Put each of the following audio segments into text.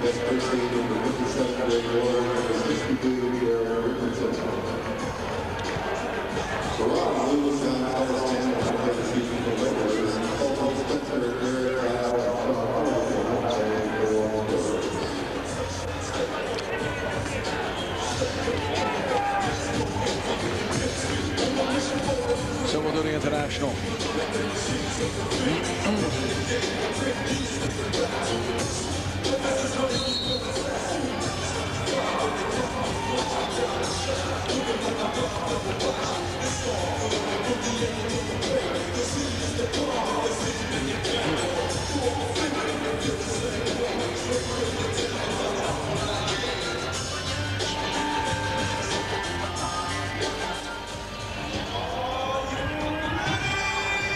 So we'll do the international.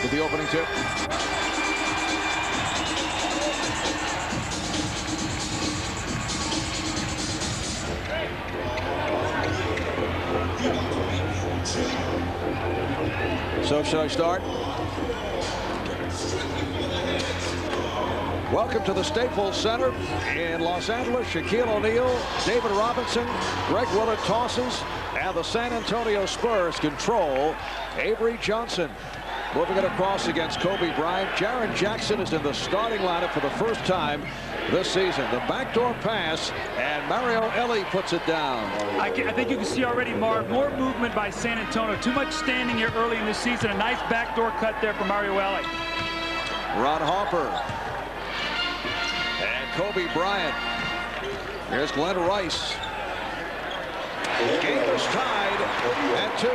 With the opening tip. So should I start? Welcome to the Staples Center in Los Angeles. Shaquille O'Neal, David Robinson, Greg Willard tosses, and the San Antonio Spurs control. Avery Johnson moving it across against Kobe Bryant. Jaren Jackson is in the starting lineup for the first time this season. The backdoor pass, and Mario Elie puts it down. I think you can see already, Marv, more movement by San Antonio. Too much standing here early in the season. A nice backdoor cut there for Mario Elie. Ron Harper. And Kobe Bryant. Here's Glenn Rice. The game is tied at 2.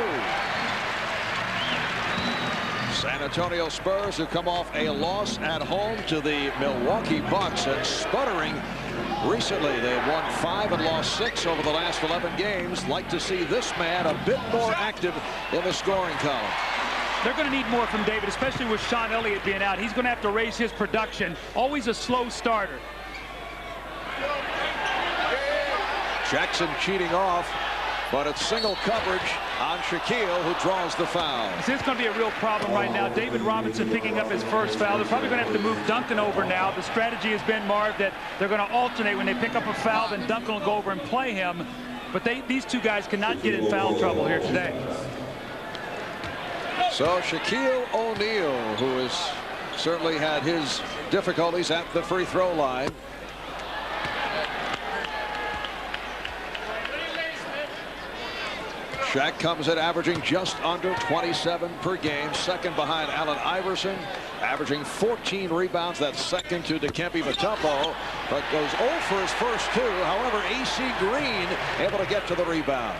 San Antonio Spurs, who come off a loss at home to the Milwaukee Bucks, and sputtering recently. They've won 5 and lost 6 over the last 11 games. Like to see this man a bit more active in the scoring column. They're going to need more from David, especially with Sean Elliott being out. He's going to have to raise his production. Always a slow starter. Jackson cheating off, but it's single coverage on Shaquille, who draws the foul. This is going to be a real problem right now. David Robinson picking up his first foul. They're probably going to have to move Duncan over now. The strategy has been, Marv, that they're going to alternate. When they pick up a foul, then Duncan will go over and play him. But these two guys cannot get in foul trouble here today. So Shaquille O'Neal, who has certainly had his difficulties at the free throw line. Shaq comes in averaging just under 27 per game, second behind Allen Iverson, averaging 14 rebounds. That's second to Dikembe Mutombo, but goes 0 for his first 2. However, A.C. Green able to get to the rebound.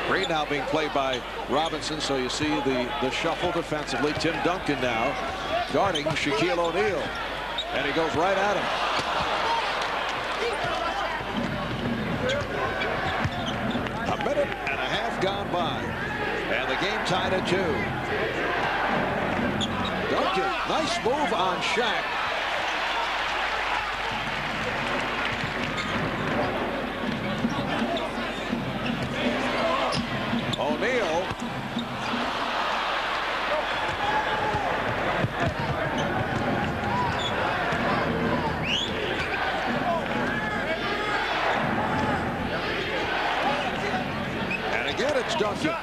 Green now being played by Robinson, so you see the shuffle defensively. Tim Duncan now guarding Shaquille O'Neal, and he goes right at him. A minute and a half gone by, and the game tied at 2. Duncan, nice move on Shaq. O'Neal. And again, it's Duncan. A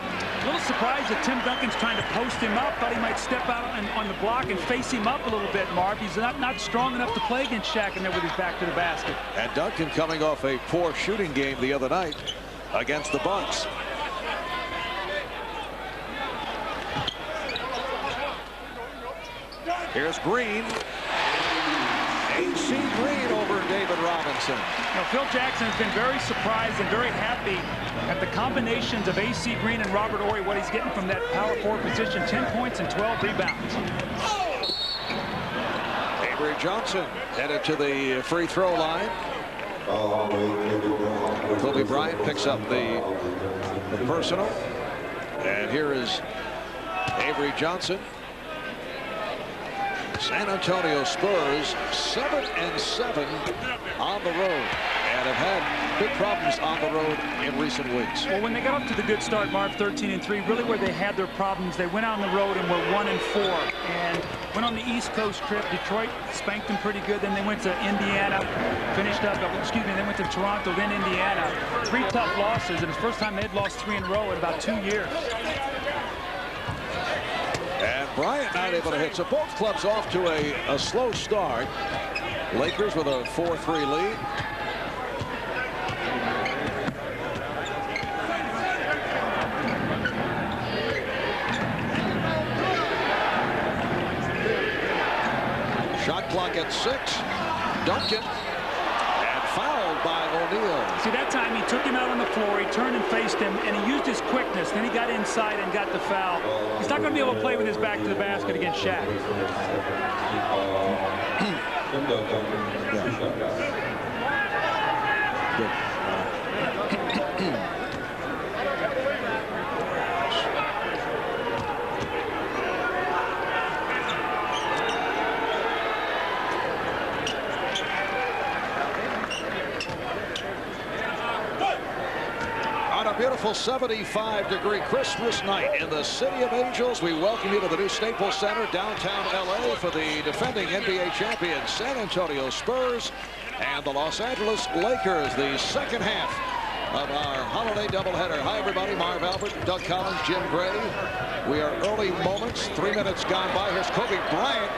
little surprised that Tim Duncan's trying to post him up. Thought he might step out on the block and face him up a little bit, Marv. He's not strong enough to play against Shaq in there with his back to the basket. And Duncan coming off a poor shooting game the other night against the Bucks. Here's Green. A.C. Green over David Robinson. Now, Phil Jackson has been very surprised and very happy at the combinations of A.C. Green and Robert Horry, what he's getting from that power forward position. 10 points and 12 rebounds. Avery Johnson headed to the free throw line. Kobe Bryant picks up the personal. And here is Avery Johnson. San Antonio Spurs 7-7 on the road. And and have had big problems on the road in recent weeks. Well, when they got up to the good start, Marv, 13-3, really where they had their problems, they went on the road and were 1-4, and went on the East Coast trip. Detroit spanked them pretty good. Then they went to Indiana, finished up, then went to Toronto, then Indiana. 3 tough losses, and it's the first time they'd lost 3 in a row in about 2 years. And Bryant not able to hit. So both clubs off to a slow start. Lakers with a 4-3 lead. Shot clock at 6. Duncan. And fouled by O'Neal. See, that time he took him out on the floor, he turned and faced him, and he used his quickness. Then he got inside and got the foul. He's not going to be able to play with his back to the basket against Shaq. On a beautiful 75-degree Christmas night in the City of Angels, we welcome you to the new Staples Center, downtown LA, for the defending NBA champions San Antonio Spurs and the Los Angeles Lakers, the second half of our holiday doubleheader. Hi, everybody. Marv Albert, Doug Collins, Jim Gray. We are early moments. 3 minutes gone by. Here's Kobe Bryant.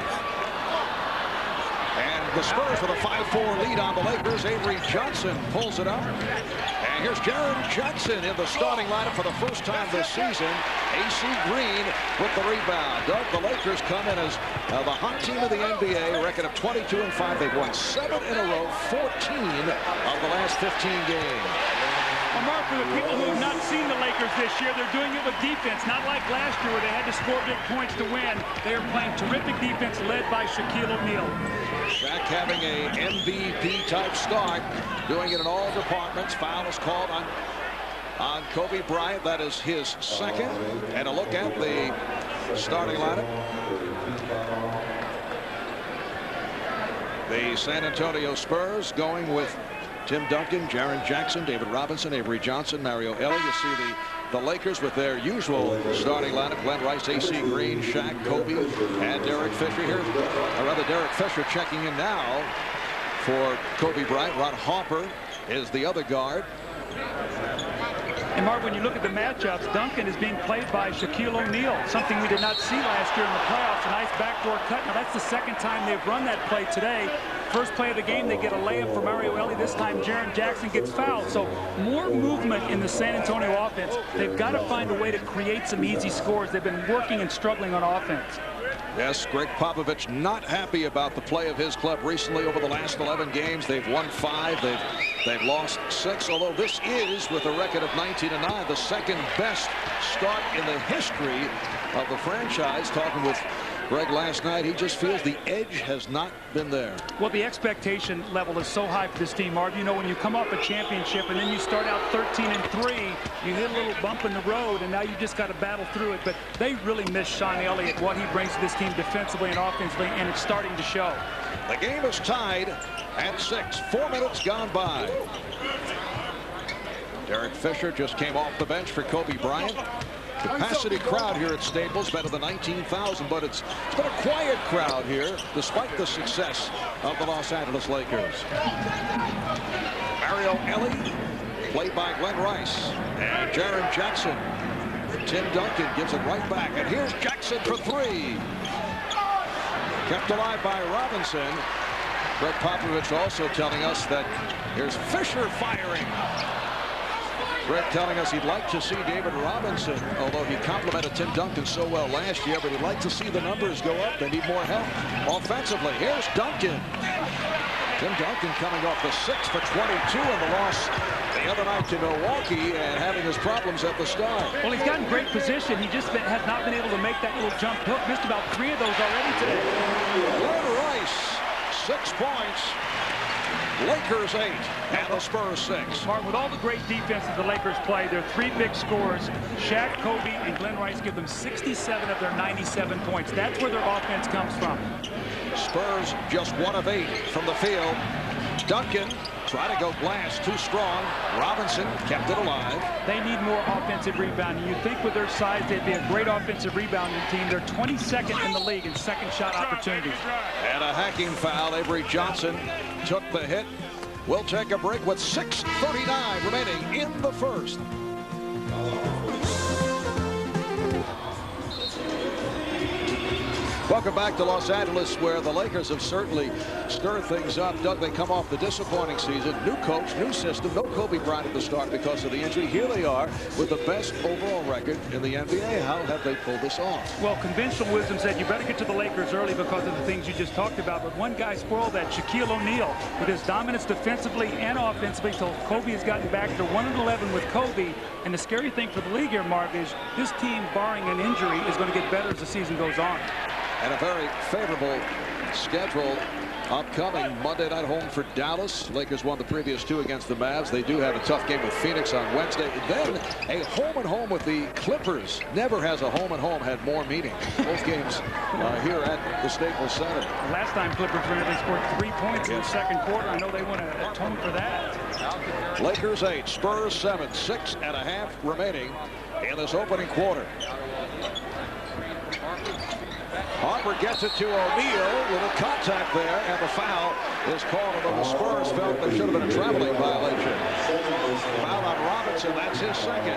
And the Spurs with a 5-4 lead on the Lakers. Avery Johnson pulls it up. And here's Jaren Jackson in the starting lineup for the first time this season. AC Green with the rebound. Doug, the Lakers come in as the hot team of the NBA, record of 22-5. They've won 7 in a row, 14 of the last 15 games. Well, Mark, for the people who have not seen the Lakers this year, they're doing it with defense, not like last year where they had to score big points to win. They are playing terrific defense led by Shaquille O'Neal. Shaq having a MVP-type start, doing it in all departments. Foul is called on Kobe Bryant. That is his second. And a look at the starting lineup. The San Antonio Spurs going with Tim Duncan, Jaren Jackson, David Robinson, Avery Johnson, Mario Ellie. You see the Lakers with their usual starting lineup: Glenn Rice, AC Green, Shaq, Kobe, and Derek Fisher here. Or rather, Derek Fisher checking in now for Kobe Bryant. Ron Harper is the other guard. And Mark, when you look at the matchups, Duncan is being played by Shaquille O'Neal, something we did not see last year in the playoffs. A nice backdoor cut. Now that's the second time they've run that play today. First play of the game, they get a layup from Mario Ellie. This time, Jaren Jackson gets fouled. So more movement in the San Antonio offense. They've got to find a way to create some easy scores. They've been working and struggling on offense. Yes, Greg Popovich not happy about the play of his club recently. Over the last 11 games, they've won 5. They've lost 6, although this is, with a record of 19-9, the second best start in the history of the franchise. Talking with Greg last night, he just feels the edge has not been there. Well, the expectation level is so high for this team, Marv. You know, when you come off a championship and then you start out 13-3, you hit a little bump in the road, and now you just got to battle through it. But they really miss Sean Elliott, what he brings to this team defensively and offensively, and it's starting to show. The game is tied at 6. 4 minutes gone by. Derek Fisher just came off the bench for Kobe Bryant. Capacity crowd here at Staples, better than 19,000, but it's been a quiet crowd here despite the success of the Los Angeles Lakers. Mario Ellie, played by Glenn Rice, and Jaren Jackson. Tim Duncan gives it right back, and here's Jackson for 3. Kept alive by Robinson. Greg Popovich also telling us that here's Fisher firing. Greg telling us he'd like to see David Robinson, although he complimented Tim Duncan so well last year, but he'd like to see the numbers go up. They need more help offensively. Here's Duncan. Tim Duncan coming off the 6 for 22 in the loss the other night to Milwaukee, and having his problems at the start. Well, he's got in great position. He just has not been able to make that little jump hook. Missed about 3 of those already today. Glenn Rice, 6 points. Lakers 8 and the Spurs 6. Martin, with all the great defenses the Lakers play, their 3 big scorers, Shaq, Kobe, and Glenn Rice, give them 67 of their 97 points. That's where their offense comes from. Spurs just 1 of 8 from the field. Duncan Try to go glass, too strong. Robinson kept it alive. They need more offensive rebounding. You'd think with their size, they'd be a great offensive rebounding team. They're 22nd in the league in second shot opportunities. And a hacking foul. Avery Johnson took the hit. We'll take a break with 6:39 remaining in the first. Welcome back to Los Angeles, where the Lakers have certainly stirred things up. Doug, they come off the disappointing season. New coach, new system. No Kobe Bryant at the start because of the injury. Here they are with the best overall record in the NBA. How have they pulled this off? Well, conventional wisdom said you better get to the Lakers early because of the things you just talked about. But one guy spoiled that, Shaquille O'Neal, with his dominance defensively and offensively till Kobe has gotten back to 1-11 with Kobe. And the scary thing for the league here, Marv, is this team, barring an injury, is going to get better as the season goes on. And a very favorable schedule upcoming. Monday night home for Dallas. Lakers won the previous two against the Mavs. They do have a tough game with Phoenix on Wednesday. Then a home-and-home with the Clippers. Never has a home-and-home had more meaning. Both games here at the Staples Center. Last time Clippers were they scored 3 points in the second quarter. I know they want to atone for that. Lakers 8, Spurs 7, 6.5 remaining in this opening quarter. Harper gets it to O'Neal with a contact there, and the foul is called, although the Spurs felt there should have been a traveling violation. Foul on Robinson, that's his second.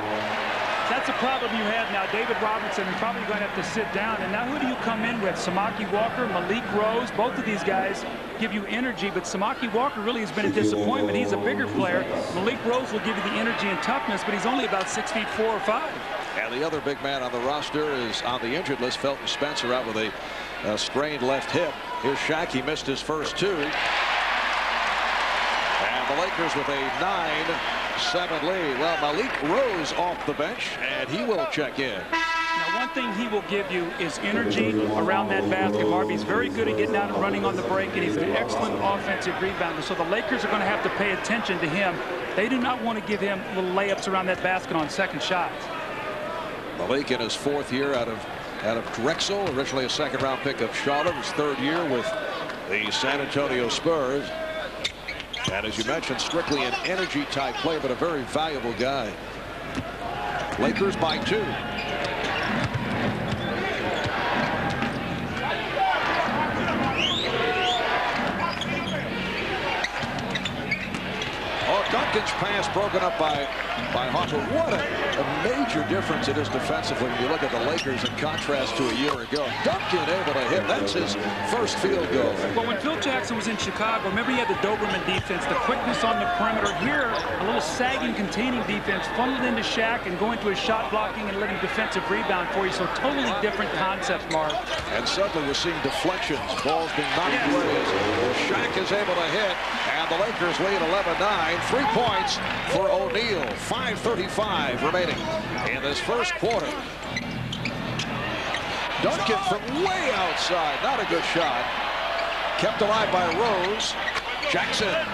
That's a problem you have now. David Robinson is probably going to have to sit down. And now who do you come in with? Samaki Walker, Malik Rose, both of these guys give you energy, but Samaki Walker really has been a disappointment. He's a bigger player. Malik Rose will give you the energy and toughness, but he's only about 6 feet 4 or 5. And the other big man on the roster is on the injured list. Felton Spencer out with a strained left hip. Here's Shaq. He missed his first two. And the Lakers with a 9-7 lead. Well, Malik Rose off the bench, and he will check in. Now, one thing he will give you is energy around that basket. Marv, he's very good at getting out and running on the break, and he's an excellent offensive rebounder. So the Lakers are going to have to pay attention to him. They do not want to give him little layups around that basket on second shots. Malik in his fourth year out of Drexel, originally a second-round pick of Charlotte, his third year with the San Antonio Spurs. And as you mentioned, strictly an energy-type player, but a very valuable guy. Lakers by 2. Duncan's pass broken up by Harper. What a major difference it is defensively when you look at the Lakers in contrast to a year ago. Duncan able to hit. That's his first field goal. Well, when Phil Jackson was in Chicago, remember he had the Doberman defense, the quickness on the perimeter. Here, a little sagging, containing defense, funneled into Shaq and going to his shot blocking and letting defensive rebound for you. So totally different concept, Mark. And suddenly we're seeing deflections, balls being knocked away. Shaq is able to hit, and the Lakers lead 11-9. 3 points for O'Neal. 5:35 remaining in this first quarter. Duncan from way outside. Not a good shot. Kept alive by Rose. Jackson.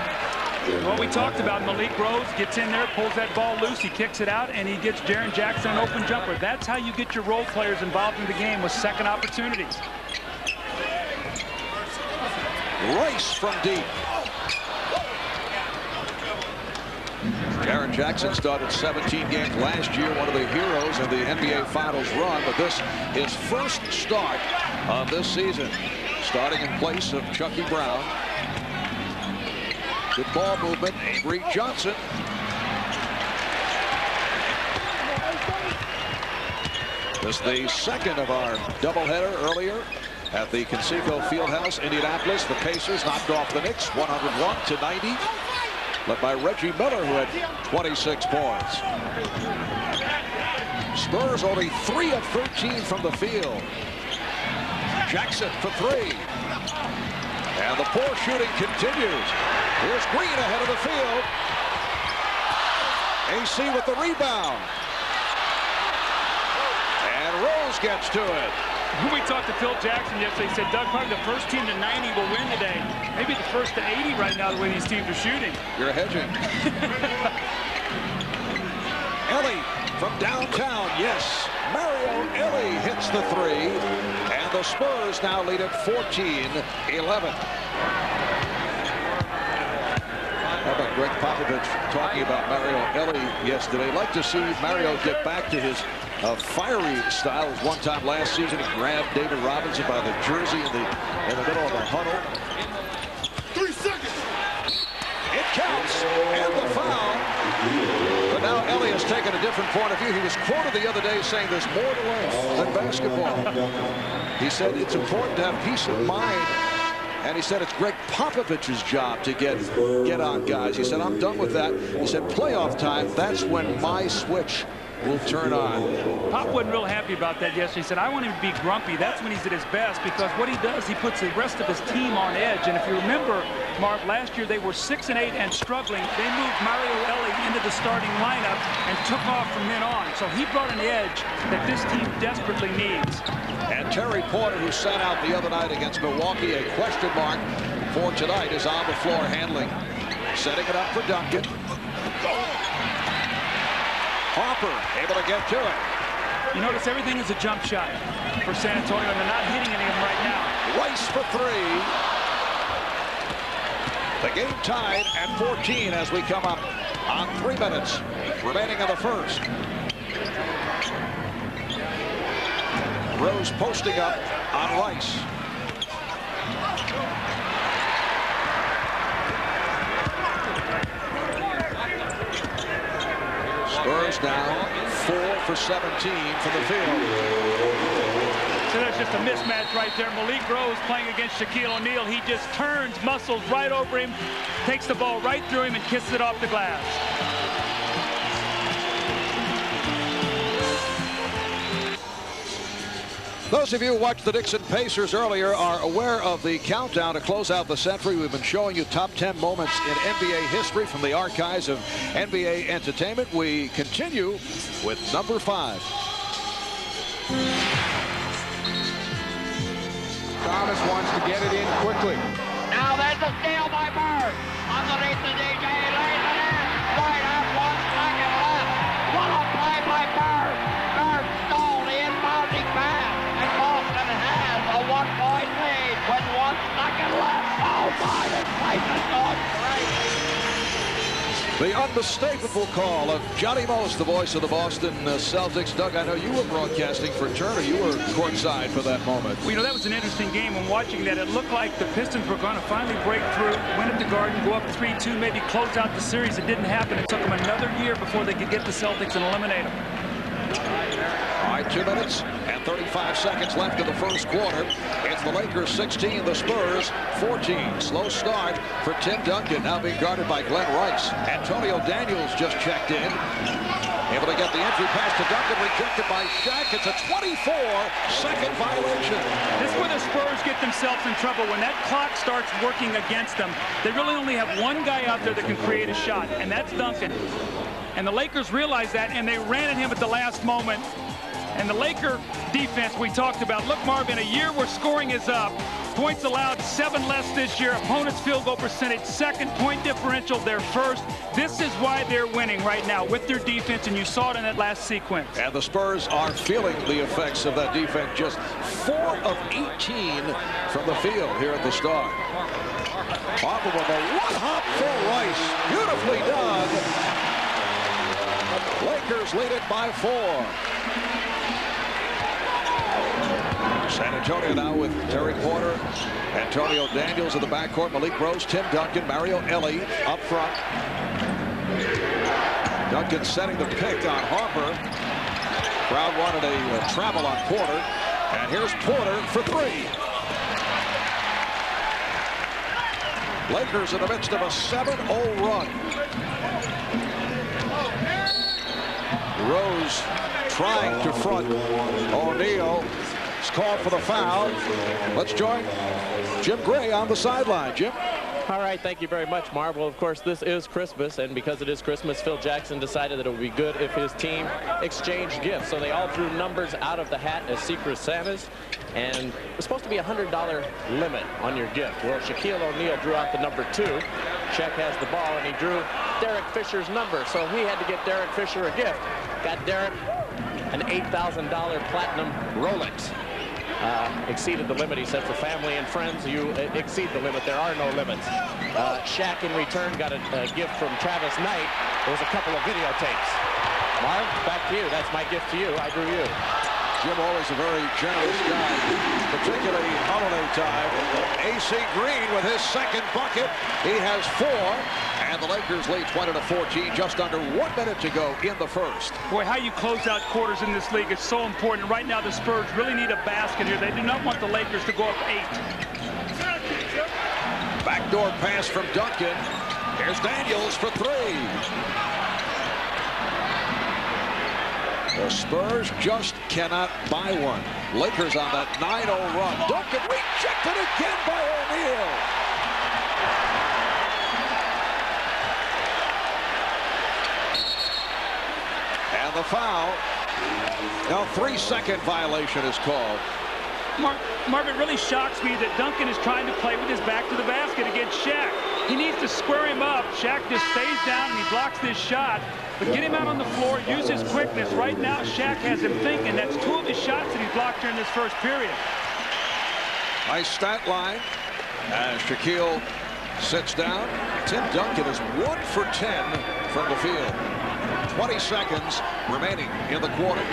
What we talked about, Malik Rose gets in there, pulls that ball loose, he kicks it out, and he gets Jaren Jackson an open jumper. That's how you get your role players involved in the game, with second opportunities. Rice from deep. Jaren Jackson started 17 games last year, one of the heroes of the NBA Finals run, but this is first start of this season, starting in place of Chucky Brown. Good ball movement, Avery Johnson. This is the second of our doubleheader earlier at the Conseco Fieldhouse, Indianapolis. The Pacers knocked off the Knicks 101-90. Led by Reggie Miller, who had 26 points. Spurs only 3 of 13 from the field. Jackson for 3. And the poor shooting continues. Here's Green ahead of the field. AC with the rebound. And Rose gets to it. When we talked to Phil Jackson yesterday, he said, Doug, probably the first team to 90 will win today. Maybe the first to 80 right now, the way these teams are shooting. You're hedging. Ellie from downtown, yes. Mario Ellie hits the 3. And the Spurs now lead at 14-11. How about Greg Popovich talking about Mario Elie yesterday. Like to see Mario get back to his fiery style. As one time last season, he grabbed David Robinson by the jersey in the middle of a huddle. 3 seconds. It counts, and the foul. But now Elie has taken a different point of view. He was quoted the other day saying there's more to life than basketball. He said it's important to have peace of mind. And he said it's Greg Popovich's job to get on guys. He said, I'm done with that. He said, playoff time, that's when my switch will turn on. Pop wasn't real happy about that yesterday. He said, I want him to be grumpy. That's when he's at his best, because what he does, he puts the rest of his team on edge. And if you remember, Mark, last year they were 6-8 and struggling. They moved Mario Elie into the starting lineup and took off from then on. So he brought an edge that this team desperately needs. And Terry Porter, who sat out the other night against Milwaukee, a question mark for tonight, is on the floor handling. Setting it up for Duncan. Harper able to get to it. You notice everything is a jump shot for San Antonio, and they're not hitting any of them right now. Rice for 3. The game tied at 14 as we come up on 3 minutes remaining in the first. Rose posting up on Rice. Spurs now 4 for 17 from the field. So that's just a mismatch right there. Malik Rose playing against Shaquille O'Neal. He just turns, muscles right over him, takes the ball right through him, and kisses it off the glass. Those of you who watched the Dixon Pacers earlier are aware of the countdown to close out the century. We've been showing you top 10 moments in NBA history from the archives of NBA Entertainment. We continue with number 5. Thomas wants to get it in quickly. Now there's a steal by Bird. Underneath the DJ, lays it in. Right up, 1 second left. What a play by Bird. Bird stole the inbounding pass. And Boston has a 1-point lead with 1 second left. Oh my, this place is going crazy. The unmistakable call of Johnny Most, the voice of the Boston Celtics. Doug, I know you were broadcasting for Turner. You were courtside for that moment. Well, you know, that was an interesting game. When watching that, it looked like the Pistons were going to finally break through, win at the Garden, go up 3-2, maybe close out the series. It didn't happen. It took them another year before they could get the Celtics and eliminate them. All right, 2 minutes and 35 seconds left in the first quarter. It's the Lakers 16, the Spurs 14. Slow start for Tim Duncan, now being guarded by Glenn Rice. Antonio Daniels just checked in. Able to get the entry pass to Duncan, rejected by Shaq. It's a 24-second violation. This is where the Spurs get themselves in trouble. When that clock starts working against them, they really only have one guy out there that can create a shot, and that's Duncan. And the Lakers realized that, and they ran at him at the last moment. And the Laker defense we talked about. Look, Marv, in a year where scoring is up, points allowed 7 less this year, opponents' field goal percentage second, point differential they're first. This is why they're winning right now with their defense, and you saw it in that last sequence. And the Spurs are feeling the effects of that defense. Just 4 of 18 from the field here at the start. Harper with a one-hop for Rice. Beautifully done. Lakers lead it by 4. San Antonio now with Terry Porter, Antonio Daniels in the backcourt, Malik Rose, Tim Duncan, Mario Elie up front. Duncan setting the pick on Harper. Crowd wanted a travel on Porter. And here's Porter for 3. Lakers in the midst of a 7-0 run. Rose trying to front O'Neal. He's called for the foul. Let's join Jim Gray on the sideline. Jim. All right, thank you very much, Marv. Well, of course, this is Christmas, and because it is Christmas, Phil Jackson decided that it would be good if his team exchanged gifts. So they all threw numbers out of the hat as Secret Santas, and it was supposed to be a $100 limit on your gift. Well, Shaquille O'Neal drew out the number 2. Shaq has the ball, and he drew Derek Fisher's number, so he had to get Derek Fisher a gift. Got Derek an $8,000 platinum Rolex. exceeded the limit. He said for family and friends, you exceed the limit. There are no limits. Shaq in return got a gift from Travis Knight. There was a couple of videotapes. Marv, back to you. That's my gift to you. I drew you. Jim always a very generous guy, particularly holiday time. AC Green with his second bucket. He has 4, and the Lakers lead 20-14, just under 1 minute to go in the first. Boy, how you close out quarters in this league is so important. Right now, the Spurs really need a basket here. They do not want the Lakers to go up 8. Backdoor pass from Duncan. Here's Daniels for 3. The Spurs just cannot buy one. Lakers on that 9-0 run. Duncan rejected again by O'Neal. And the foul. Now 3-second violation is called. Marv, it really shocks me that Duncan is trying to play with his back to the basket against Shaq. He needs to square him up. Shaq just stays down and he blocks this shot. But get him out on the floor, use his quickness. Right now, Shaq has him thinking. That's 2 of his shots that he's blocked during this first period. Nice stat line as Shaquille sits down. Tim Duncan is 1 for 10 from the field. 20 seconds remaining in the quarter.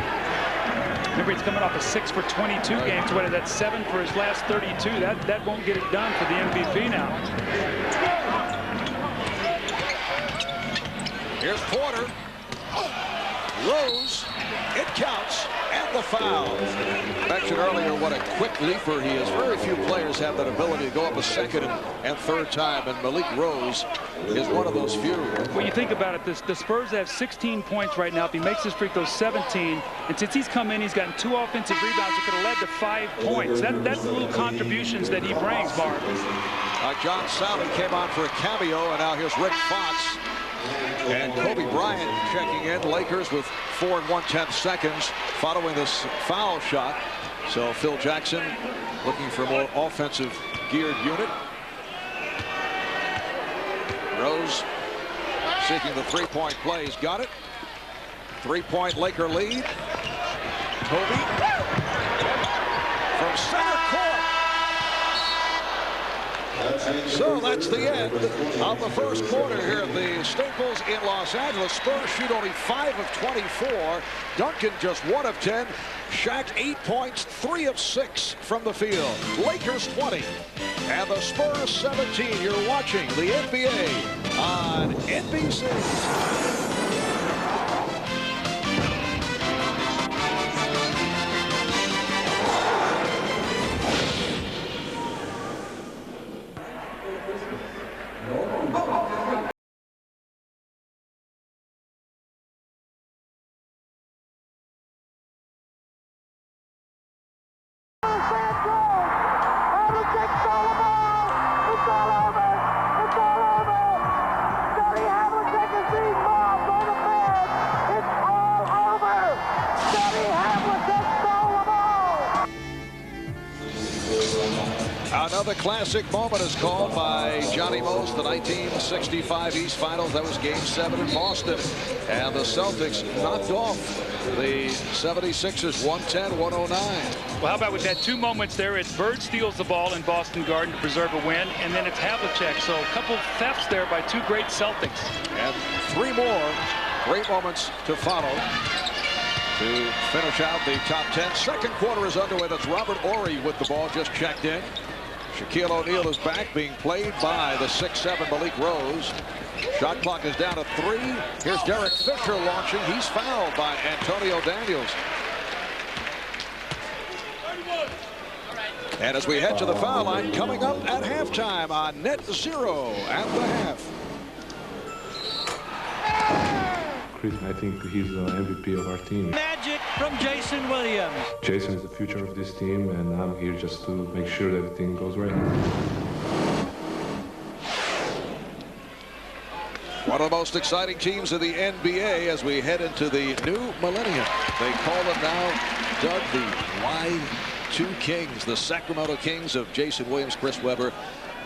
Remember, he's coming off a 6 for 22 games. Whether that's 7 for his last 32, that won't get it done for the MVP now. Here's Porter. Rose. It counts. And the foul. I mentioned earlier what a quick leaper he is. Very few players have that ability to go up a second and third time, and Malik Rose is one of those few. When you think about it, the Spurs have 16 points right now. If he makes this free throw, 17. And since he's come in, he's gotten 2 offensive rebounds. It could have led to 5 points. That's the little contributions that he brings, Mark. John Sally came on for a cameo, and now here's Rick Fox. And Kobe Bryant checking in. Lakers with 4 1/10 seconds following this foul shot. So Phil Jackson looking for a more offensive geared unit. Rose seeking the 3-point play. He's got it. 3-point Laker lead. Kobe from center court. So that's the end of the first quarter here at the Staples in Los Angeles. Spurs shoot only 5 of 24. Duncan just 1 of 10. Shaq 8 points, 3 of 6 from the field. Lakers 20 and the Spurs 17. You're watching the NBA on NBC. Another classic moment is called by Johnny Most, the 1965 East Finals. That was Game 7 in Boston. And the Celtics knocked off the 76ers 110-109. Well, how about with that 2 moments there? It's Bird steals the ball in Boston Garden to preserve a win, and then it's Havlicek. So a couple thefts there by 2 great Celtics. And 3 more great moments to follow to finish out the top 10. Second quarter is underway. That's Robert Horry with the ball, just checked in. Shaquille O'Neal is back, being played by the 6'7" Malik Rose. Shot clock is down to 3. Here's Derek Fisher launching. He's fouled by Antonio Daniels. And as we head to the foul line, coming up at halftime on Net Zero at the half. I think he's the MVP of our team. Magic from Jason Williams. Jason is the future of this team, and I'm here just to make sure that everything goes right. One of the most exciting teams in the NBA as we head into the new millennium. They call them now, Doug, the Y2 Kings, the Sacramento Kings of Jason Williams, Chris Webber,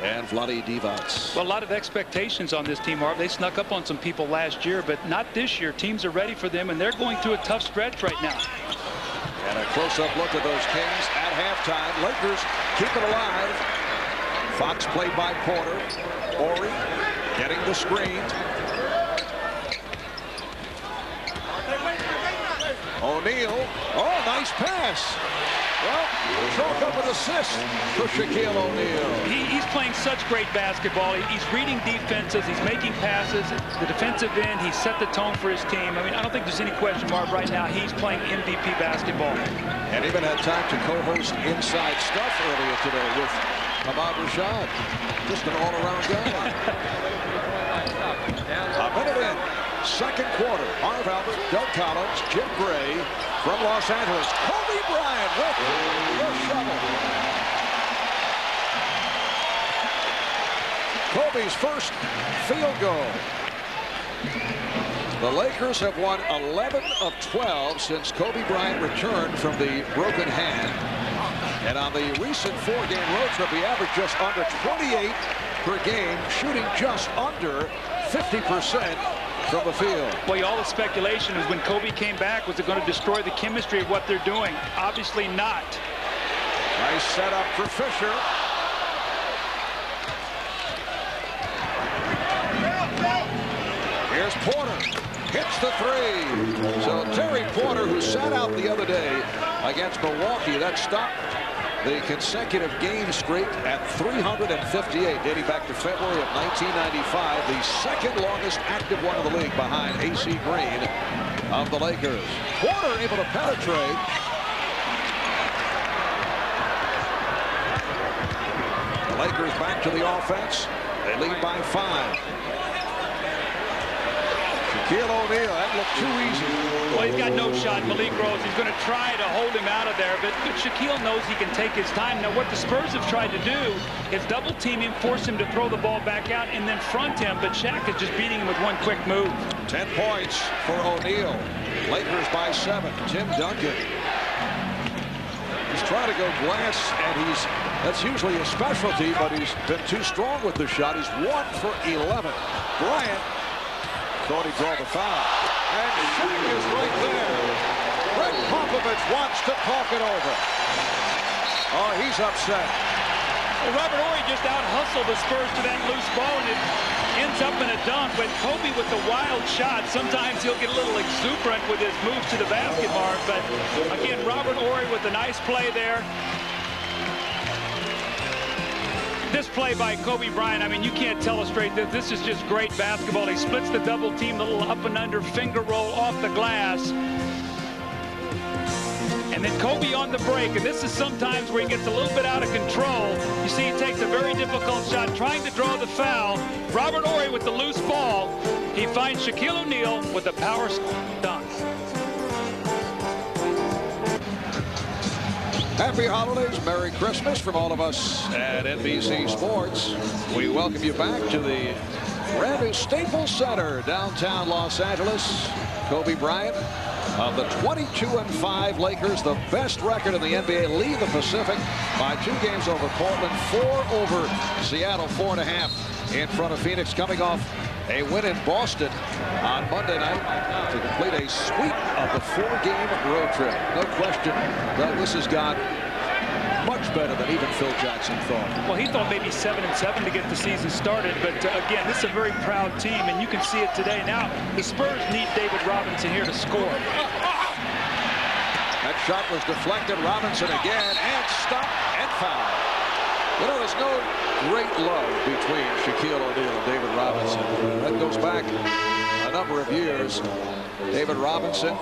and Vlade Divac. Well, a lot of expectations on this team, Marv. They snuck up on some people last year, but not this year. Teams are ready for them, and they're going through a tough stretch right now. And a close-up look at those Kings at halftime. Lakers keep it alive. Fox played by Porter. Horry getting the screen. O'Neal. Oh, nice pass. Well, chalk up an assist for Shaquille O'Neal. He's playing such great basketball. He's reading defenses. He's making passes. The defensive end, he set the tone for his team. I mean, I don't think there's any question mark right now. He's playing MVP basketball. And even had time to co-host Inside Stuff earlier today with Ahmad Rashad. Just an all-around guy. A minute in. Second quarter. Marv Albert, Doug Collins, Jim Gray from Los Angeles. Kobe Bryant with the shovel. Kobe's first field goal. The Lakers have won 11 of 12 since Kobe Bryant returned from the broken hand. And on the recent 4-game road trip, he averaged just under 28 per game, shooting just under 50% from the field. Well, all the speculation is when Kobe came back, was it going to destroy the chemistry of what they're doing? Obviously not. Nice setup for Fisher. Here's Porter. Hits the three. So Terry Porter, who sat out the other day against Milwaukee, that stopped the consecutive game streak at 358, dating back to February of 1995, the second longest active one in the league behind A.C. Green of the Lakers. Porter able to penetrate. The Lakers back to the offense. They lead by 5. Shaquille O'Neal, that looked too easy. Well, he's got no shot. Malik Rose, he's going to try to hold him out of there, but Shaquille knows he can take his time. Now, what the Spurs have tried to do is double team him, force him to throw the ball back out, and then front him, but Shaq is just beating him with one quick move. 10 points for O'Neal. Lakers by 7. Tim Duncan. He's trying to go glass, and that's usually his specialty, but he's been too strong with the shot. He's 1 for 11. Bryant thought he'd draw the foul. And shooting is right there. Greg Popovich wants to talk it over. Oh, he's upset. Well, Robert Horry just out-hustled the Spurs to that loose ball, and it ends up in a dunk. But Kobe with the wild shot, sometimes he'll get a little exuberant with his moves to the basket mark. But again, Robert Horry with a nice play there. This play by Kobe Bryant, I mean, you can't telestrate this. This is just great basketball. He splits the double team, the little up and under finger roll off the glass. And then Kobe on the break, and this is sometimes where he gets a little bit out of control. You see he takes a very difficult shot, trying to draw the foul. Robert Horry with the loose ball. He finds Shaquille O'Neal with a power dunk. Happy holidays, Merry Christmas from all of us at NBC Sports. We welcome you back to the brand new Staples Center, downtown Los Angeles. Kobe Bryant of the 22-5 Lakers, the best record in the NBA, lead the Pacific by 2 games over Portland, 4 over Seattle, 4.5 in front of Phoenix, coming off a win in Boston on Monday night to complete a sweep of the 4-game road trip. No question, this has gone much better than even Phil Jackson thought. Well, he thought maybe 7-7 to get the season started, but again, this is a very proud team, and you can see it today. Now, the Spurs need David Robinson here to score. That shot was deflected. Robinson again, and stopped and fouled. You know, there's no great love between Shaquille O'Neal and David Robinson. That goes back a number of years. David Robinson,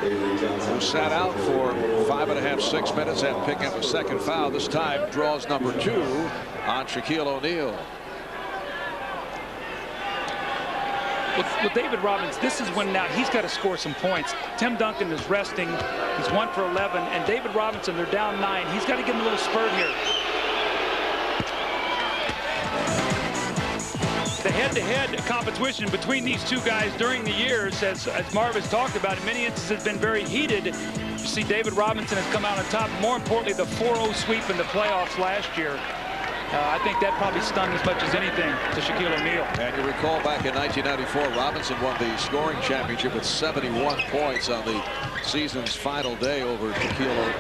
who sat out for 5.5, 6 minutes and picking up a second foul. This time draws number 2 on Shaquille O'Neal. With David Robinson, this is when now he's got to score some points. Tim Duncan is resting. He's 1 for 11. And David Robinson, they're down 9. He's got to give him a little spurt here. The head-to-head competition between these two guys during the years, as Marv has talked about, in many instances has been very heated. You see David Robinson has come out on top. More importantly, the 4-0 sweep in the playoffs last year. I think that probably stung as much as anything to Shaquille O'Neal. And you recall back in 1994, Robinson won the scoring championship with 71 points on the season's final day over Shaquille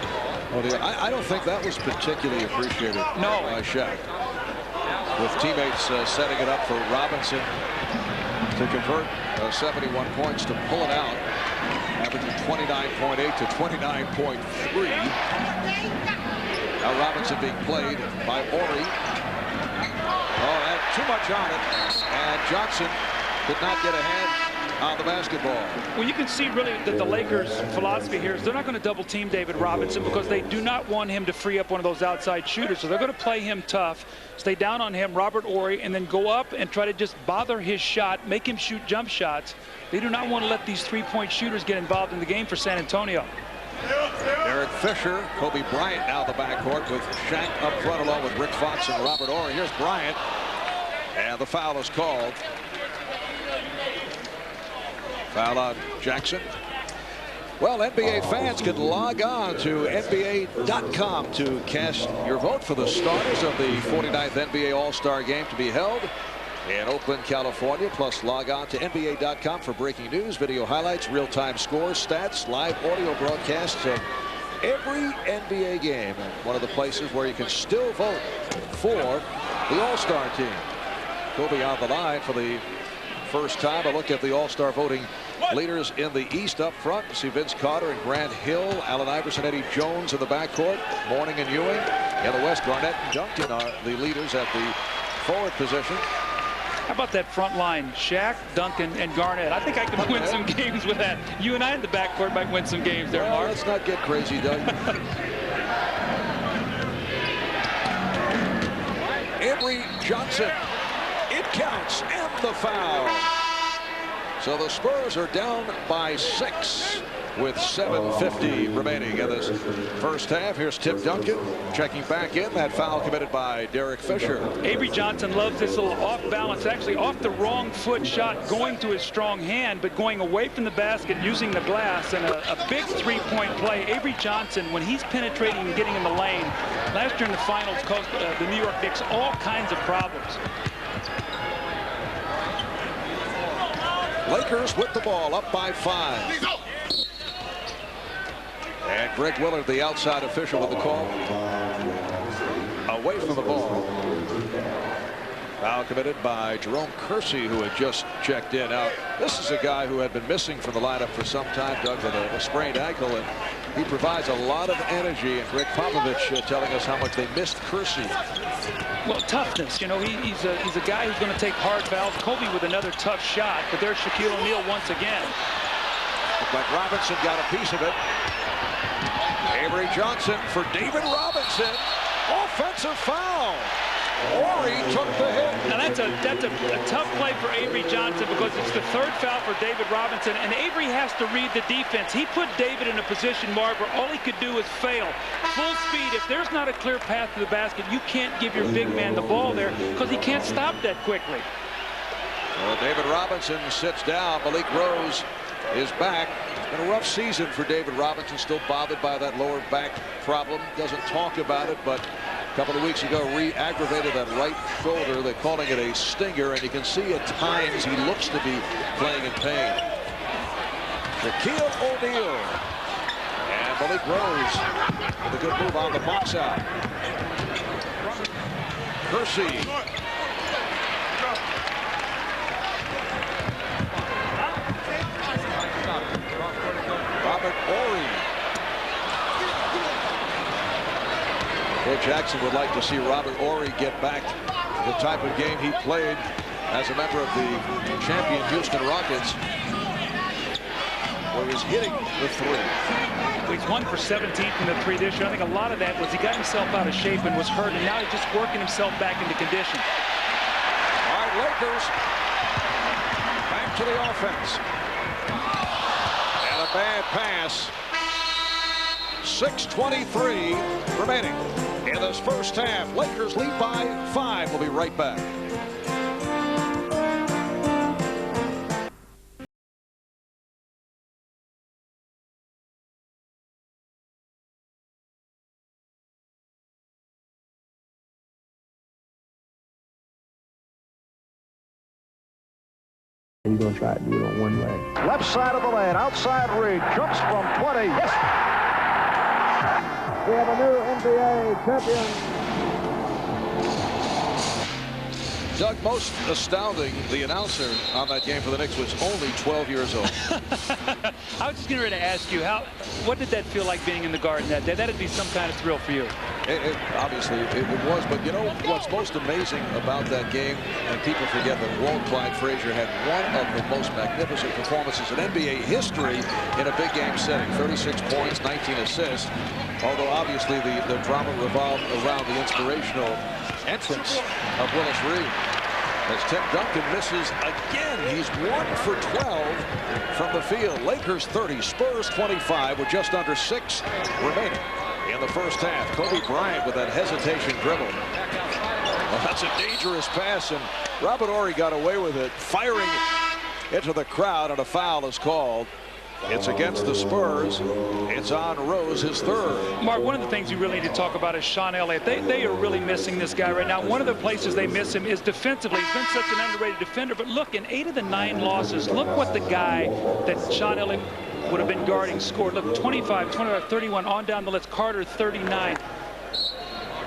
O'Neal. I don't think that was particularly appreciated by Shaq. With teammates setting it up for Robinson to convert 71 points to pull it out, averaging 29.8 to 29.3. Now Robinson being played by Horry. Oh, and too much on it, and Johnson did not get a hand on the basketball. Well, you can see really that the Lakers' philosophy here is they're not going to double team David Robinson because they do not want him to free up one of those outside shooters. So they're going to play him tough, stay down on him, Robert Horry, and then go up and try to just bother his shot, make him shoot jump shots. They do not want to let these three-point shooters get involved in the game for San Antonio. Derek Fisher, Kobe Bryant now in the backcourt with Shaq up front along with Rick Fox and Robert Horry. Here's Bryant, and the foul is called. Foul on Jackson. Well, NBA fans can log on to NBA.com to cast your vote for the starters of the 49th NBA All-Star Game to be held in Oakland, California. Plus, log on to NBA.com for breaking news, video highlights, real-time scores, stats, live audio broadcasts of every NBA game. And one of the places where you can still vote for the All-Star team. Kobe on the line for the first time. A look at the All-Star voting leaders in the East up front. You see Vince Carter and Grant Hill, Allen Iverson, Eddie Jones in the backcourt, Mourning and Ewing. In the West, Garnett and Duncan are the leaders at the forward position. How about that front line? Shaq, Duncan, and Garnett. I think I could win some games with that. You and I in the backcourt might win some games there, Mark. Let's not get crazy, Doug. Avery Johnson. It counts, and the foul. So the Spurs are down by 6 with 7:50 remaining in this first half. Here's Tim Duncan checking back in. That foul committed by Derek Fisher. Avery Johnson loves this little off balance, actually off the wrong foot shot, going to his strong hand, but going away from the basket, using the glass, and a big three-point play. Avery Johnson, when he's penetrating and getting in the lane, last year in the finals caused the New York Knicks all kinds of problems. Lakers with the ball, up by 5. And Greg Willard, the outside official, with the call. Away from the ball. Foul committed by Jerome Kersey, who had just checked in. Now, this is a guy who had been missing from the lineup for some time, Doug, with a sprained ankle, and he provides a lot of energy. And Greg Popovich telling us how much they missed Kersey. Well, toughness. You know, he's a guy who's going to take hard fouls. Kobe with another tough shot, but there's Shaquille O'Neal once again. But Robinson got a piece of it. Avery Johnson for David Robinson. Offensive foul. Horry took the hit. Now that's a tough play for Avery Johnson because it's the third foul for David Robinson, and Avery has to read the defense. He put David in a position, Marv, where all he could do is fail. Full speed. If there's not a clear path to the basket, you can't give your big man the ball there because he can't stop that quickly. Well, David Robinson sits down. Malik Rose is back. It's been a rough season for David Robinson, still bothered by that lower back problem. Doesn't talk about it, but a couple of weeks ago re-aggravated that right shoulder. They're calling it a stinger, and you can see at times he looks to be playing in pain. Shaquille O'Neal and Malik Rose with a good move on the box out. Kersey. Robert Horry. Bill Jackson would like to see Robert Horry get back the type of game he played as a member of the champion Houston Rockets, where he was hitting the three. He's 1 for 17 from the three this year. I think a lot of that was he got himself out of shape and was hurt, and now he's just working himself back into condition. All right, Lakers back to the offense. And a bad pass. 6:23 remaining in this first half. Lakers lead by 5. We'll be right back. we're going to try to do it on one leg. Left side of the lane, outside Reed, jumps from 20. Yes! We have a new NBA champion. Doug, most astounding, the announcer on that game for the Knicks was only 12 years old. I was just getting ready to ask you, what did that feel like being in the Garden that day? That'd be some kind of thrill for you. Obviously, it was. But you know what's most amazing about that game, and people forget that Walt Clyde Frazier had one of the most magnificent performances in NBA history in a big game setting. 36 points, 19 assists. Although obviously the drama revolved around the inspirational entrance of Willis Reed. As Tim Duncan misses again, he's 1 for 12 from the field. Lakers 30, Spurs 25 with just under 6 remaining in the first half. Kobe Bryant with that hesitation dribble. Well, that's a dangerous pass, and Robert Horry got away with it, firing into the crowd, and a foul is called. It's against the Spurs. It's on Rose, his third. Mark, one of the things you really need to talk about is Sean Elliott. They are really missing this guy right now. One of the places they miss him is defensively. He's been such an underrated defender. But look, in 8 of the 9 losses, look what the guy that Sean Elliott would have been guarding scored. Look, 25, 31, on down the list. Carter, 39.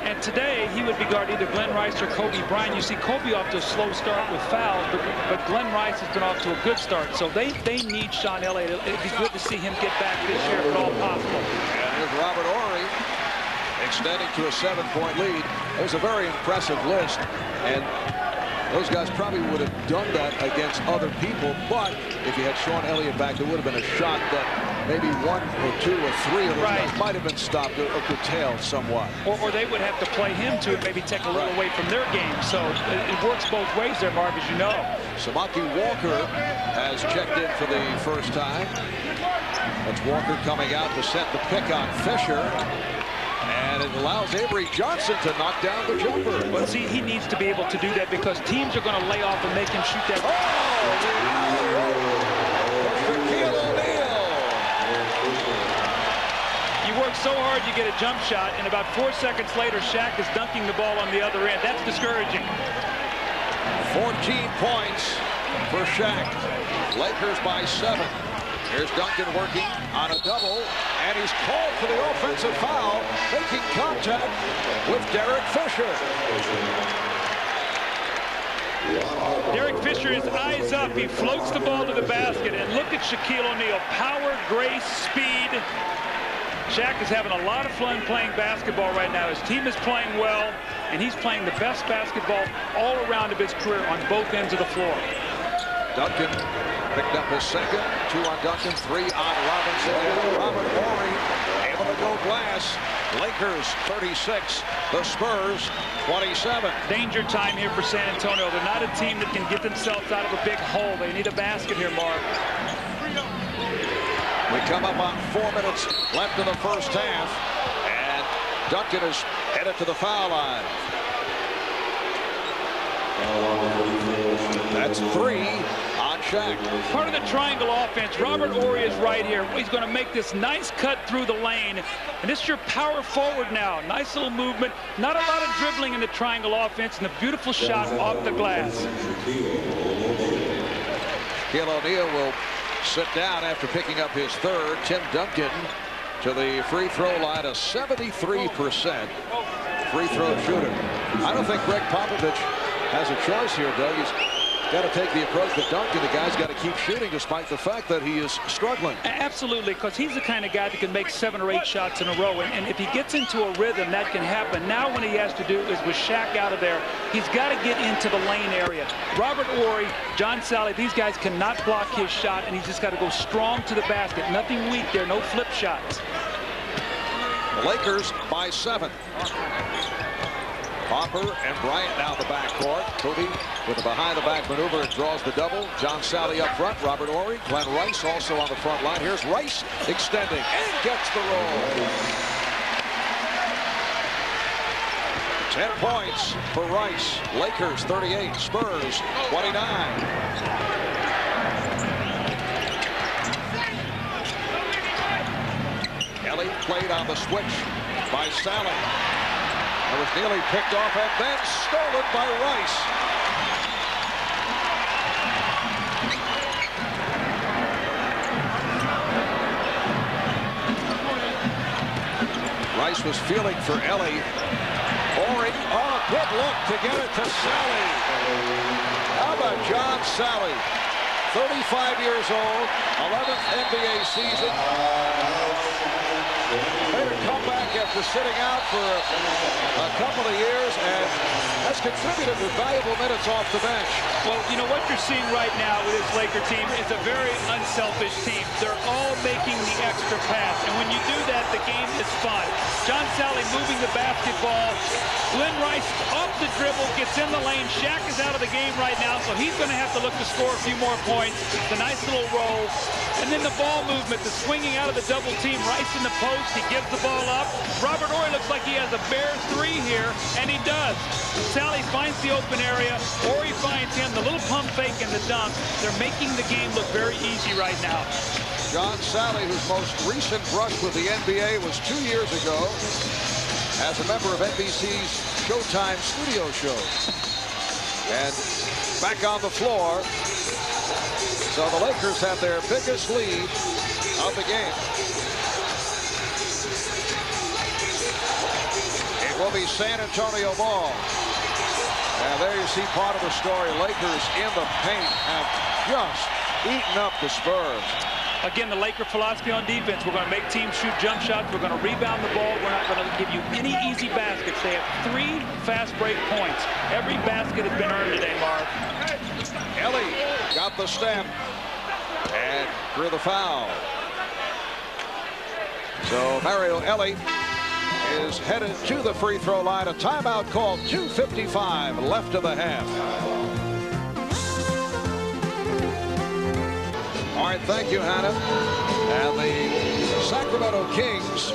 And today, he would be guarding either Glenn Rice or Kobe Bryant. You see Kobe off to a slow start with fouls, but Glenn Rice has been off to a good start. So they need Sean Elliott. It'd be good to see him get back this year if at all possible. And here's Robert Horry extending to a 7-point lead. It was a very impressive list, and those guys probably would have done that against other people, but if you had Sean Elliott back, there would have been a shot that maybe 1 or 2 or 3 of those guys might have been stopped or curtailed somewhat. Or they would have to play him to maybe take a little away from their game. So it works both ways there, Marv, as you know. Samaki Walker has checked in for the first time. That's Walker coming out to set the pick on Fisher. And it allows Avery Johnson to knock down the jumper. But see, he needs to be able to do that because teams are going to lay off and make him shoot that. Shaquille O'Neal. You work so hard, you get a jump shot, and about 4 seconds later, Shaq is dunking the ball on the other end. That's discouraging. 14 points for Shaq. Lakers by 7. Here's Duncan working on a double, and he's called for the offensive foul, making contact with Derek Fisher. Derek Fisher is eyes up. He floats the ball to the basket, and look at Shaquille O'Neal. Power, grace, speed. Shaq is having a lot of fun playing basketball right now. His team is playing well, and he's playing the best basketball all around of his career on both ends of the floor. Duncan picked up his second. 2 on Duncan, 3 on Robinson. And Robert Horry able to go glass. Lakers 36, the Spurs 27. Danger time here for San Antonio. They're not a team that can get themselves out of a big hole. They need a basket here, Mark. We come up on 4 minutes left in the first half. And Duncan is headed to the foul line. That's 3 on Shaq. Part of the triangle offense, Robert Horry is right here. He's going to make this nice cut through the lane. And this is your power forward now. Nice little movement. Not a lot of dribbling in the triangle offense, and a beautiful shot off the glass. Shaquille O'Neal will sit down after picking up his third. Tim Duncan to the free throw line, a 73% free throw shooter. I don't think Greg Popovich has a choice here, Doug. He's got to take the approach that Duncan, the guy's got to keep shooting despite the fact that he is struggling. Absolutely, because he's the kind of guy that can make 7 or 8 shots in a row. And if he gets into a rhythm, that can happen. Now what he has to do is with Shaq out of there, he's got to get into the lane area. Robert Horry, John Sally, these guys cannot block his shot, and he's just got to go strong to the basket. Nothing weak there, no flip shots. The Lakers by 7. Hopper and Bryant now in the backcourt. Kobe with a behind-the-back maneuver and draws the double. John Sally up front. Robert Horry. Glenn Rice also on the front line. Here's Rice extending and gets the roll. 10 points for Rice. Lakers 38. Spurs 29. Ellie played on the switch by Sally. It was nearly picked off and then stolen by Rice. Rice was feeling for Ellie. Horry, oh, good look to get it to Sally. How about John Sally? 35 years old, 11th NBA season. Made a comeback after sitting out for a couple of years and has contributed with valuable minutes off the bench. Well, you know what you're seeing right now with this Laker team is a very unselfish team. They're all making the extra pass, and when you do that, the game is fun. John Sally moving the basketball. Glenn Rice off the dribble, gets in the lane. Shaq is out of the game right now, so he's going to have to look to score a few more points. The nice little roll. And then the ball movement, the swinging out of the double team. Rice in the post, he gives the ball up. Robert Horry looks like he has a bare three here, and he does. Sally finds the open area. Horry finds him. The little pump fake and the dunk. They're making the game look very easy right now. John Sally, whose most recent brush with the NBA was 2 years ago as a member of NBC's Showtime studio show. And back on the floor. So the Lakers have their biggest lead of the game. It will be San Antonio ball. And there you see part of the story. Lakers in the paint have just eaten up the Spurs. Again, the Laker philosophy on defense, we're going to make teams shoot jump shots. We're going to rebound the ball. We're not going to give you any easy baskets. They have 3 fast break points. Every basket has been earned today, Marv. Ellie got the step and drew the foul. So Mario Ellie is headed to the free throw line. A timeout called. 2:55 left of the half. All right, thank you, Hannah. And the Sacramento Kings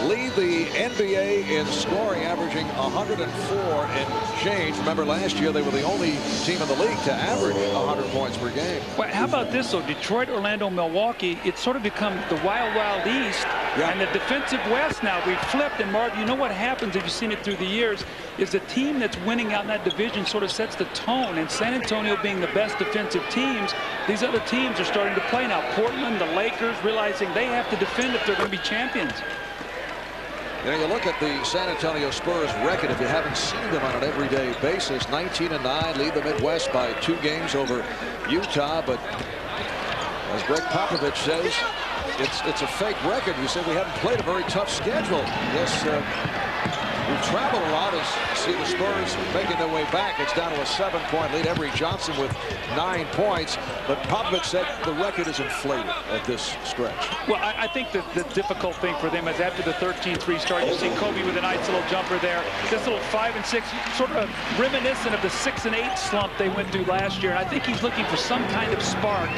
lead the NBA in scoring, averaging 104 and change. Remember, last year they were the only team in the league to average 100 points per game. Well, how about this, though? Detroit, Orlando, Milwaukee, it's sort of become the wild, wild East. Yeah. And the defensive West now. We've flipped. And, Marv, you know what happens, if you've seen it through the years, is the team that's winning out in that division sort of sets the tone. And San Antonio being the best defensive teams, these other teams are starting to play now. Portland, the Lakers, realizing they have to defend if they're going to be champions. You know, you look at the San Antonio Spurs record, if you haven't seen them on an everyday basis, 19-9, lead the Midwest by 2 games over Utah. But as Greg Popovich says, it's a fake record. You said we haven't played a very tough schedule. Yes, we've traveled a lot as see the Spurs making their way back. It's down to a 7-point lead. Avery Johnson with 9 points. But Popovich said the record is inflated at this stretch. Well, I think that the difficult thing for them is after the 13-3 start, you see Kobe with a nice little jumper there. This little 5 and 6, sort of reminiscent of the 6 and 8 slump they went through last year. And I think he's looking for some kind of spark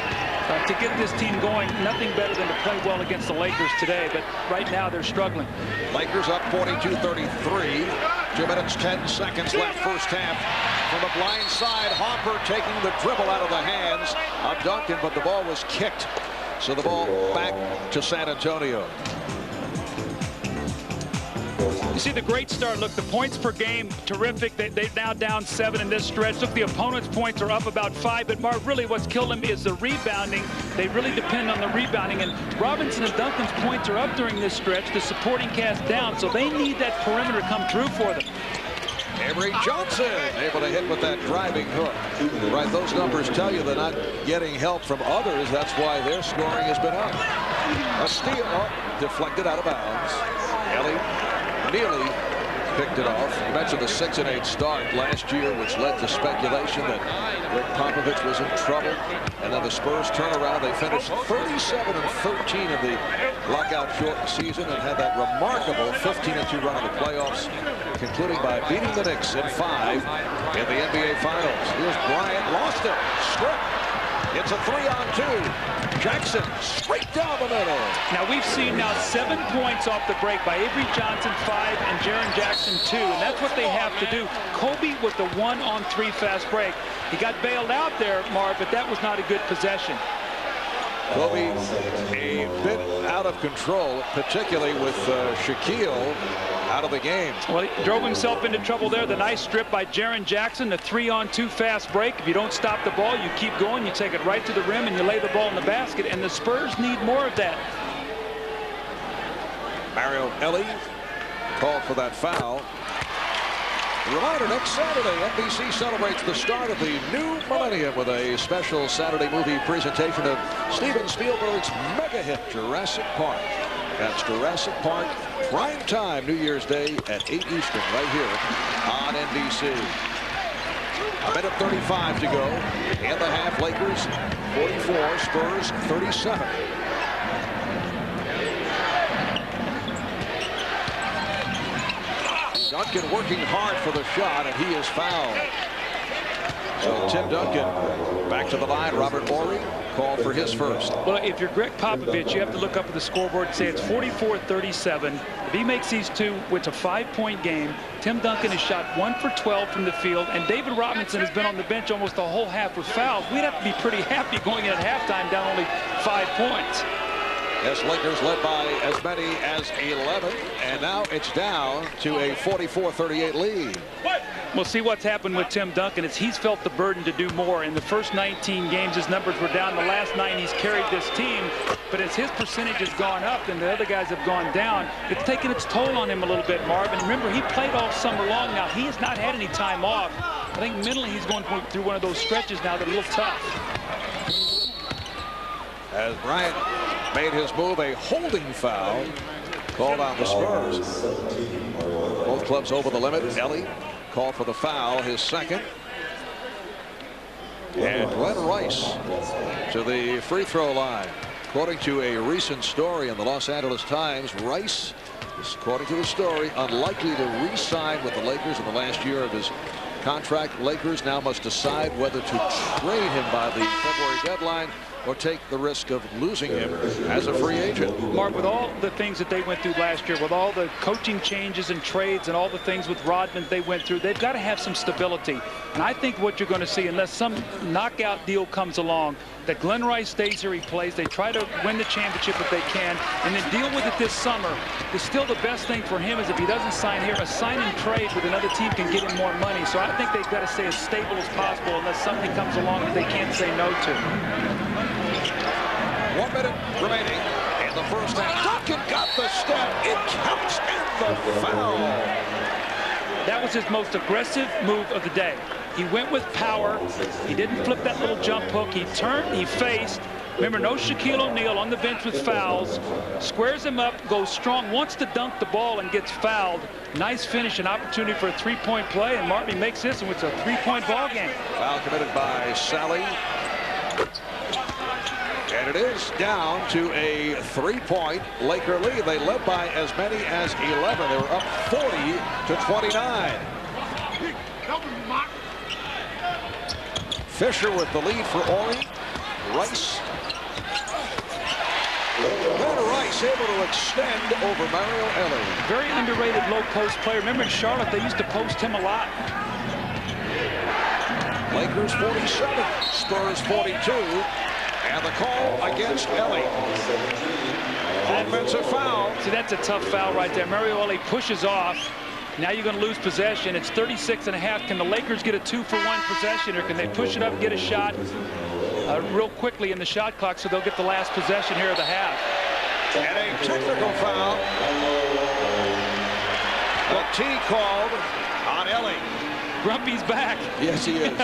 to get this team going. Nothing better than to play well against the Lakers today, but right now they're struggling. Lakers up 42-33. 2 minutes, 10 seconds left first half. From the blind side, Hopper taking the dribble out of the hands of Duncan, but the ball was kicked. So the ball back to San Antonio. You see the great start. Look, the points per game, terrific. They're now down 7 in this stretch. Look, the opponent's points are up about 5. But, Mark, really what's killed them is the rebounding. They really depend on the rebounding. And Robinson and Duncan's points are up during this stretch. The supporting cast down. So they need that perimeter to come through for them. Avery Johnson able to hit with that driving hook. Right, those numbers tell you they're not getting help from others. That's why their scoring has been up. A steal, deflected out of bounds. Ellie nearly picked it off. You mentioned the 6 and 8 start last year, which led to speculation that Rick Popovich was in trouble. And then the Spurs turn around. They finished 37 and 13 in the lockout shortened season and had that remarkable 15-2 run in the playoffs, concluding by beating the Knicks in 5 in the NBA Finals. Here's Bryant, lost it, stripped. It's a 3-on-2. Jackson straight down the middle. Now we've seen now 7 points off the break by Avery Johnson, 5, and Jaren Jackson 2, and that's what they have to do. Kobe with the 1-on-3 fast break. He got bailed out there, Marv, but that was not a good possession. Kobe a bit out of control, particularly with Shaquille out of the game. Well, he drove himself into trouble there. The nice strip by Jaren Jackson, the 3-on-2 fast break. If you don't stop the ball, you keep going, you take it right to the rim, and you lay the ball in the basket, and the Spurs need more of that. Mario Ellie called for that foul. Reminder, next Saturday, NBC celebrates the start of the new millennium with a special Saturday movie presentation of Steven Spielberg's mega hit, Jurassic Park. That's Jurassic Park, prime time, New Year's Day at 8 Eastern, right here on NBC. A minute 35 to go in the half. Lakers 44, Spurs 37. Duncan working hard for the shot, and he is fouled. So Tim Duncan back to the line. Robert Morey called for his first. Well, if you're Greg Popovich, you have to look up at the scoreboard and say it's 44-37. If he makes these two, it's a 5-point game. Tim Duncan has shot 1 for 12 from the field, and David Robinson has been on the bench almost the whole half with fouls. We'd have to be pretty happy going in at halftime down only 5 points. Yes, Lakers led by as many as 11, and now it's down to a 44-38 lead. We'll see what's happened with Tim Duncan. He's felt the burden to do more. In the first 19 games, his numbers were down. The last 9, he's carried this team. But as his percentage has gone up and the other guys have gone down, it's taken its toll on him a little bit, Marv. And remember, he played all summer long now. He has not had any time off. I think mentally he's going through one of those stretches now that are a little tough. As Bryant made his move, a holding foul called on the Spurs. Both clubs over the limit. Ellie called for the foul, his second. And Glenn Rice to the free throw line. According to a recent story in the Los Angeles Times, Rice is, according to the story, unlikely to re-sign with the Lakers in the last year of his contract. Lakers now must decide whether to trade him by the February deadline or take the risk of losing him as a free agent. Mark, with all the things that they went through last year, with all the coaching changes and trades and all the things with Rodman they went through, they've got to have some stability. And I think what you're going to see, unless some knockout deal comes along, that Glenn Rice stays here, he plays, they try to win the championship if they can, and then deal with it this summer. Is still the best thing for him is if he doesn't sign here, a sign and trade with another team can get him more money. So I think they've got to stay as stable as possible unless something comes along that they can't say no to. 1 minute remaining in the first half. Duncan got the step. It counts, and the foul. That was his most aggressive move of the day. He went with power. He didn't flip that little jump hook. He turned, he faced. Remember, no Shaquille O'Neal on the bench with fouls. Squares him up, goes strong, wants to dunk the ball and gets fouled. Nice finish, an opportunity for a 3-point play, and Martin makes this, and it's a 3-point ball game. Foul committed by Sally. And it is down to a 3-point Laker lead. They led by as many as 11. They were up 40-29. Fisher with the lead for Ori. Rice. Glenn Rice able to extend over Mario Ellie. Very underrated low post player. Remember in Charlotte, they used to post him a lot. Lakers 47, Spurs 42. And the call against Ellie. Offensive foul. See, that's a tough foul right there. Mario Ellie pushes off. Now you're going to lose possession. It's 36.5. Can the Lakers get a 2-for-1 possession, or can they push it up and get a shot real quickly in the shot clock so they'll get the last possession here of the half? And a technical foul. The T called on Ellie. Grumpy's back. Yes, he is.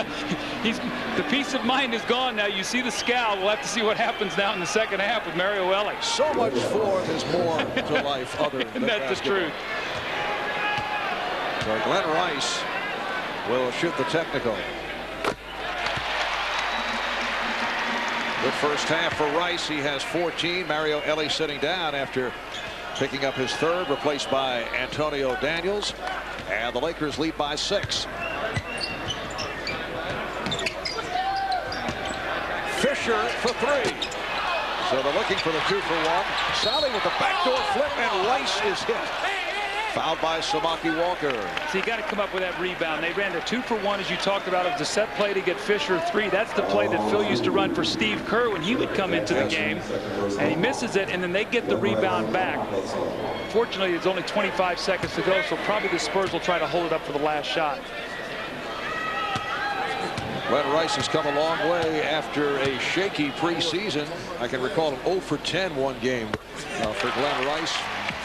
The peace of mind is gone now. You see the scowl. We'll have to see what happens now in the second half with Mario Ellie. So much forth is more to life other than that's the truth. So Glenn Rice will shoot the technical. Good first half for Rice. He has 14. Mario Ellie sitting down after picking up his third, replaced by Antonio Daniels. And the Lakers lead by 6. Fisher for 3. So they're looking for the 2-for-1. Sally with the backdoor flip, and Rice is hit. Fouled by Samaki Walker. So you got to come up with that rebound. They ran the 2-for-1, as you talked about. It was a set play to get Fisher 3. That's the play that Phil used to run for Steve Kerr when he would come into the game. And he misses it, and then they get the rebound back. Fortunately, there's only 25 seconds to go, so probably the Spurs will try to hold it up for the last shot. Glenn Rice has come a long way after a shaky preseason. I can recall an 0-for-10 one game for Glenn Rice.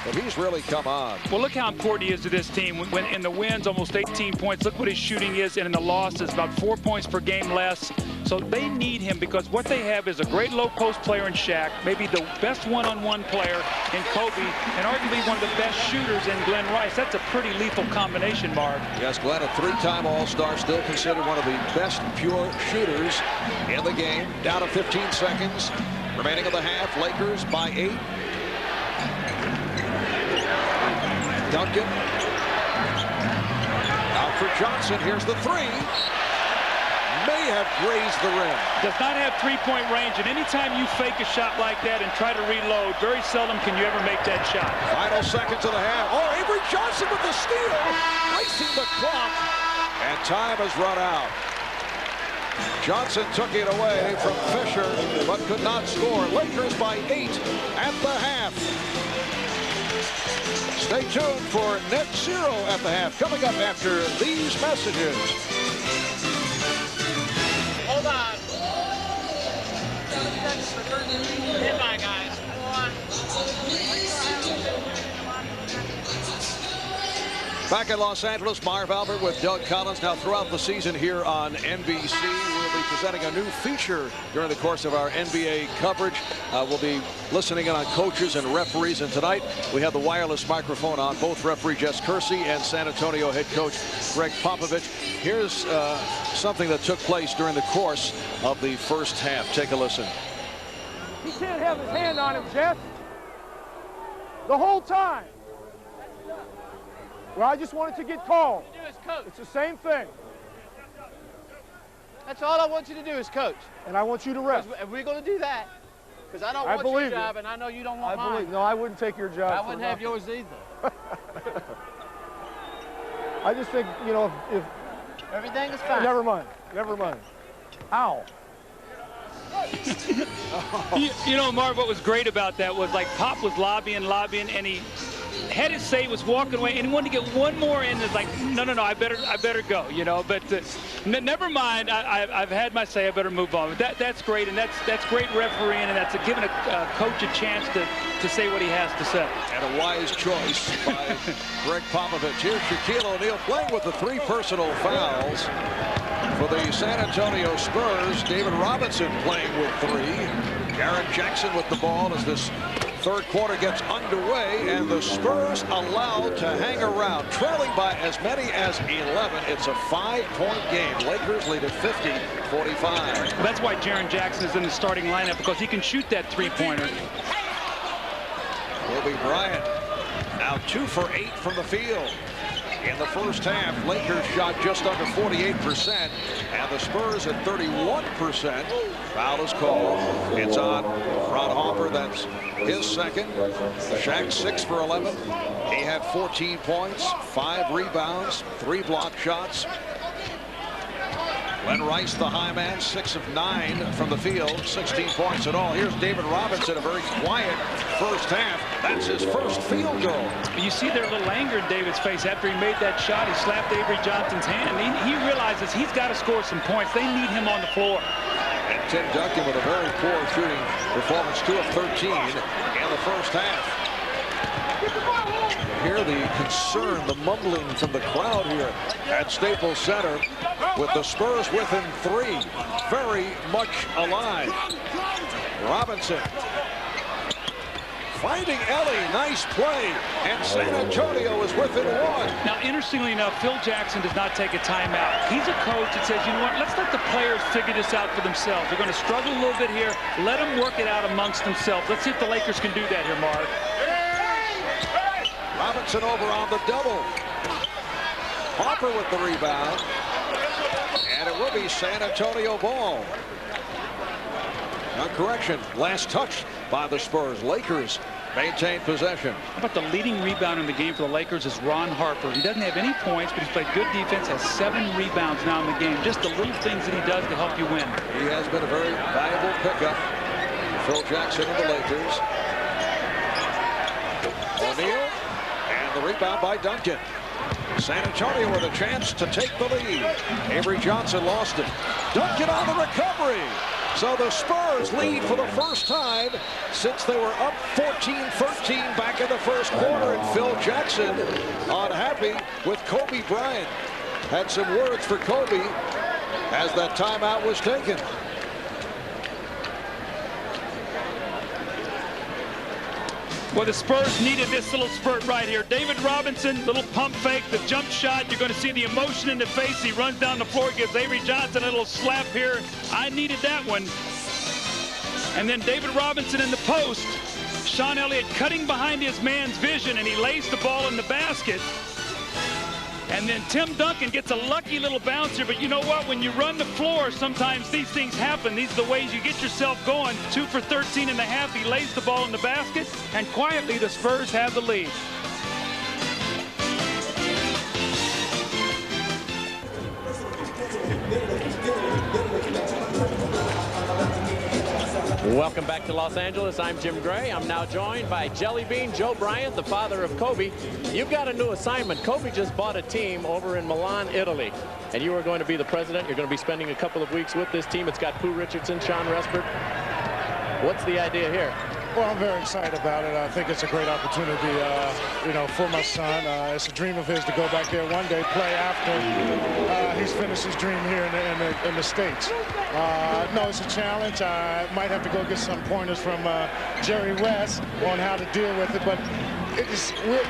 but he's really come on. Well, look how important he is to this team. When in the wins, almost 18 points. Look what his shooting is, and in the losses, about 4 points per game less. So they need him because what they have is a great low-post player in Shaq, maybe the best one-on-one player in Kobe, and arguably one of the best shooters in Glenn Rice. That's a pretty lethal combination, Marv. Yes, Glenn, a three-time All-Star, still considered one of the best pure shooters in the game. Down to 15 seconds. Remaining of the half, Lakers by 8. Duncan. Out for Johnson. Here's the three. May have grazed the rim. Does not have three-point range, and anytime you fake a shot like that and try to reload, very seldom can you ever make that shot. Final seconds of the half. Oh, Avery Johnson with the steal, racing the clock, and time has run out. Johnson took it away from Fisher, but could not score. Lakers by 8 at the half. Stay tuned for net zero at the half, coming up after these messages. Hold on. Stand by, guys. Back in Los Angeles, Marv Albert with Doug Collins. Now, throughout the season here on NBC, we'll be presenting a new feature during the course of our NBA coverage. We'll be listening in on coaches and referees. And tonight, we have the wireless microphone on both referee Jess Kersey and San Antonio head coach Greg Popovich. Here's something that took place during the course of the first half. Take a listen. He can't have his hand on him, Jeff. The whole time. Well, I just wanted to get called. It's the same thing. That's all I want you to do is coach. And I want you to ref. If we're going to do that, because I don't want your job, and I know you don't want mine. No, I wouldn't take your job. I wouldn't have yours either. I just think, you know, if everything is fine. Never mind. Never mind. Ow. You know, Marv, what was great about that was like Pop was lobbying, and he had his say, was walking away, and he wanted to get one more in. It's like, no, I better go, you know. But never mind. I've had my say. I better move on. But that's great, and that's great refereeing, and that's giving a coach a chance to say what he has to say. And a wise choice by Greg Popovich. Here's Shaquille O'Neal playing with the 3 personal fouls. For the San Antonio Spurs, David Robinson playing with 3. Jaren Jackson with the ball as this third quarter gets underway, and the Spurs allowed to hang around, trailing by as many as 11. It's a 5-point game. Lakers lead at 50-45. Well, that's why Jaren Jackson is in the starting lineup, because he can shoot that three-pointer. Kobe Bryant now 2 for 8 from the field. In the first half, Lakers shot just under 48%, and the Spurs at 31%. Foul is called. It's on Ron Harper. That's his second. Shaq 6 for 11. He had 14 points, 5 rebounds, 3 block shots. Glenn Rice, the high man, 6 of 9 from the field, 16 points in all. Here's David Robinson, a very quiet first half. That's his first field goal. You see there a little anger in David's face after he made that shot. He slapped Avery Johnson's hand. He realizes he's got to score some points. They need him on the floor. And Tim Duncan with a very poor shooting performance, 2 of 13 in the first half. Hear the concern, the mumbling from the crowd here at Staples Center, with the Spurs within 3, very much alive. Robinson finding Ellie, nice play, and San Antonio is within 1. Now, interestingly enough, Phil Jackson does not take a timeout. He's a coach that says, you know what, let's let the players figure this out for themselves. They're going to struggle a little bit here. Let them work it out amongst themselves. Let's see if the Lakers can do that here, Mark. Robinson over on the double. Harper with the rebound. And it will be San Antonio ball. Now, correction, last touch by the Spurs. Lakers maintain possession. How about the leading rebound in the game for the Lakers is Ron Harper. He doesn't have any points, but he's played good defense, has 7 rebounds now in the game. Just the little things that he does to help you win. He has been a very valuable pickup. Phil Jackson and the Lakers. O'Neal. The rebound by Duncan. San Antonio with a chance to take the lead. Avery Johnson lost it. Duncan on the recovery. So the Spurs lead for the first time since they were up 14-13 back in the first quarter. And Phil Jackson unhappy with Kobe Bryant. Had some words for Kobe as that timeout was taken. Well, the Spurs needed this little spurt right here. David Robinson, little pump fake, the jump shot. You're going to see the emotion in the face. He runs down the floor, gives Avery Johnson a little slap here. I needed that one. And then David Robinson in the post. Sean Elliott cutting behind his man's vision, and he lays the ball in the basket. And then Tim Duncan gets a lucky little bounce here, but you know what? When you run the floor, sometimes these things happen. These are the ways you get yourself going. 2 for 13 and a half. He lays the ball in the basket, and quietly the Spurs have the lead. Welcome back to Los Angeles. I'm Jim Gray. I'm now joined by Jelly Bean Joe Bryant, the father of Kobe. You've got a new assignment. Kobe just bought a team over in Milan, Italy, and you are going to be the president. You're going to be spending a couple of weeks with this team. It's got Pooh Richardson, Sean Respert. What's the idea here? Well, I'm very excited about it. I think it's a great opportunity, you know, for my son. It's a dream of his to go back there one day, play after he's finished his dream here in the States. No, it's a challenge. I might have to go get some pointers from Jerry West on how to deal with it, but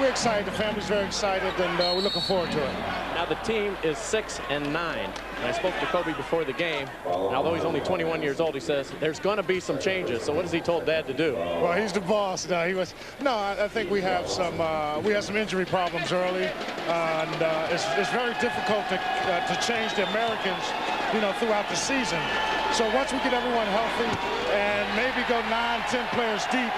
we're excited. The family's very excited, and we're looking forward to it. Now the team is 6-9. And I spoke to Kobe before the game. And although he's only 21 years old, he says there's going to be some changes. So what has he told Dad to do? Well, he's the boss. No, I think we have some injury problems early, and it's very difficult to change the Americans, you know, throughout the season. So once we get everyone healthy and maybe go 9-10 players deep,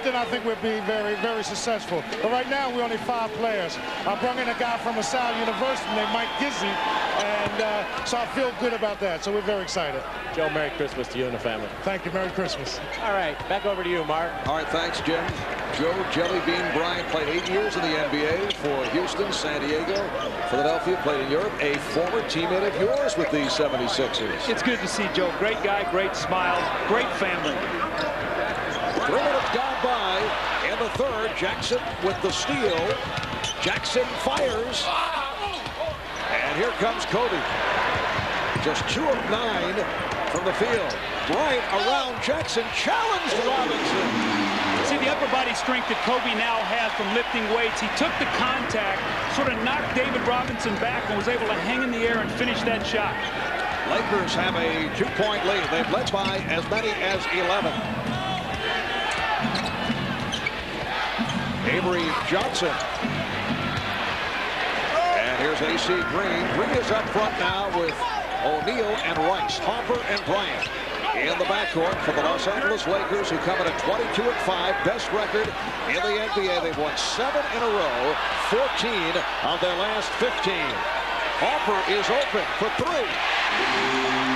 then I think we'll be very, very successful. But right now, we're only 5 players. I brought in a guy from LaSalle University named Mike Gizzi, and so I feel good about that. So we're very excited. Joe, Merry Christmas to you and the family. Thank you. Merry Christmas. All right, back over to you, Mark. All right, thanks, Jim. Joe Jelly Bean Bryant played 8 years in the NBA for Houston, San Diego, Philadelphia, played in Europe. A former teammate of yours with the 76ers. It's good to see Joe. Great guy, great smile, great family. 3 minutes gone by in the third. Jackson with the steal. Jackson fires. And here comes Kobe. Just 2 of 9 from the field. Bryant around Jackson, challenged Robinson. See the upper body strength that Kobe now has from lifting weights. He took the contact, sort of knocked David Robinson back, and was able to hang in the air and finish that shot. Lakers have a 2-point lead. They've led by as many as 11. Avery Johnson. And here's A.C. Green. Green is up front now with O'Neal and Rice, Hopper and Bryant. In the backcourt for the Los Angeles Lakers, who come in at 22-5, best record in the NBA. They've won 7 in a row, 14 of their last 15. Harper is open for 3.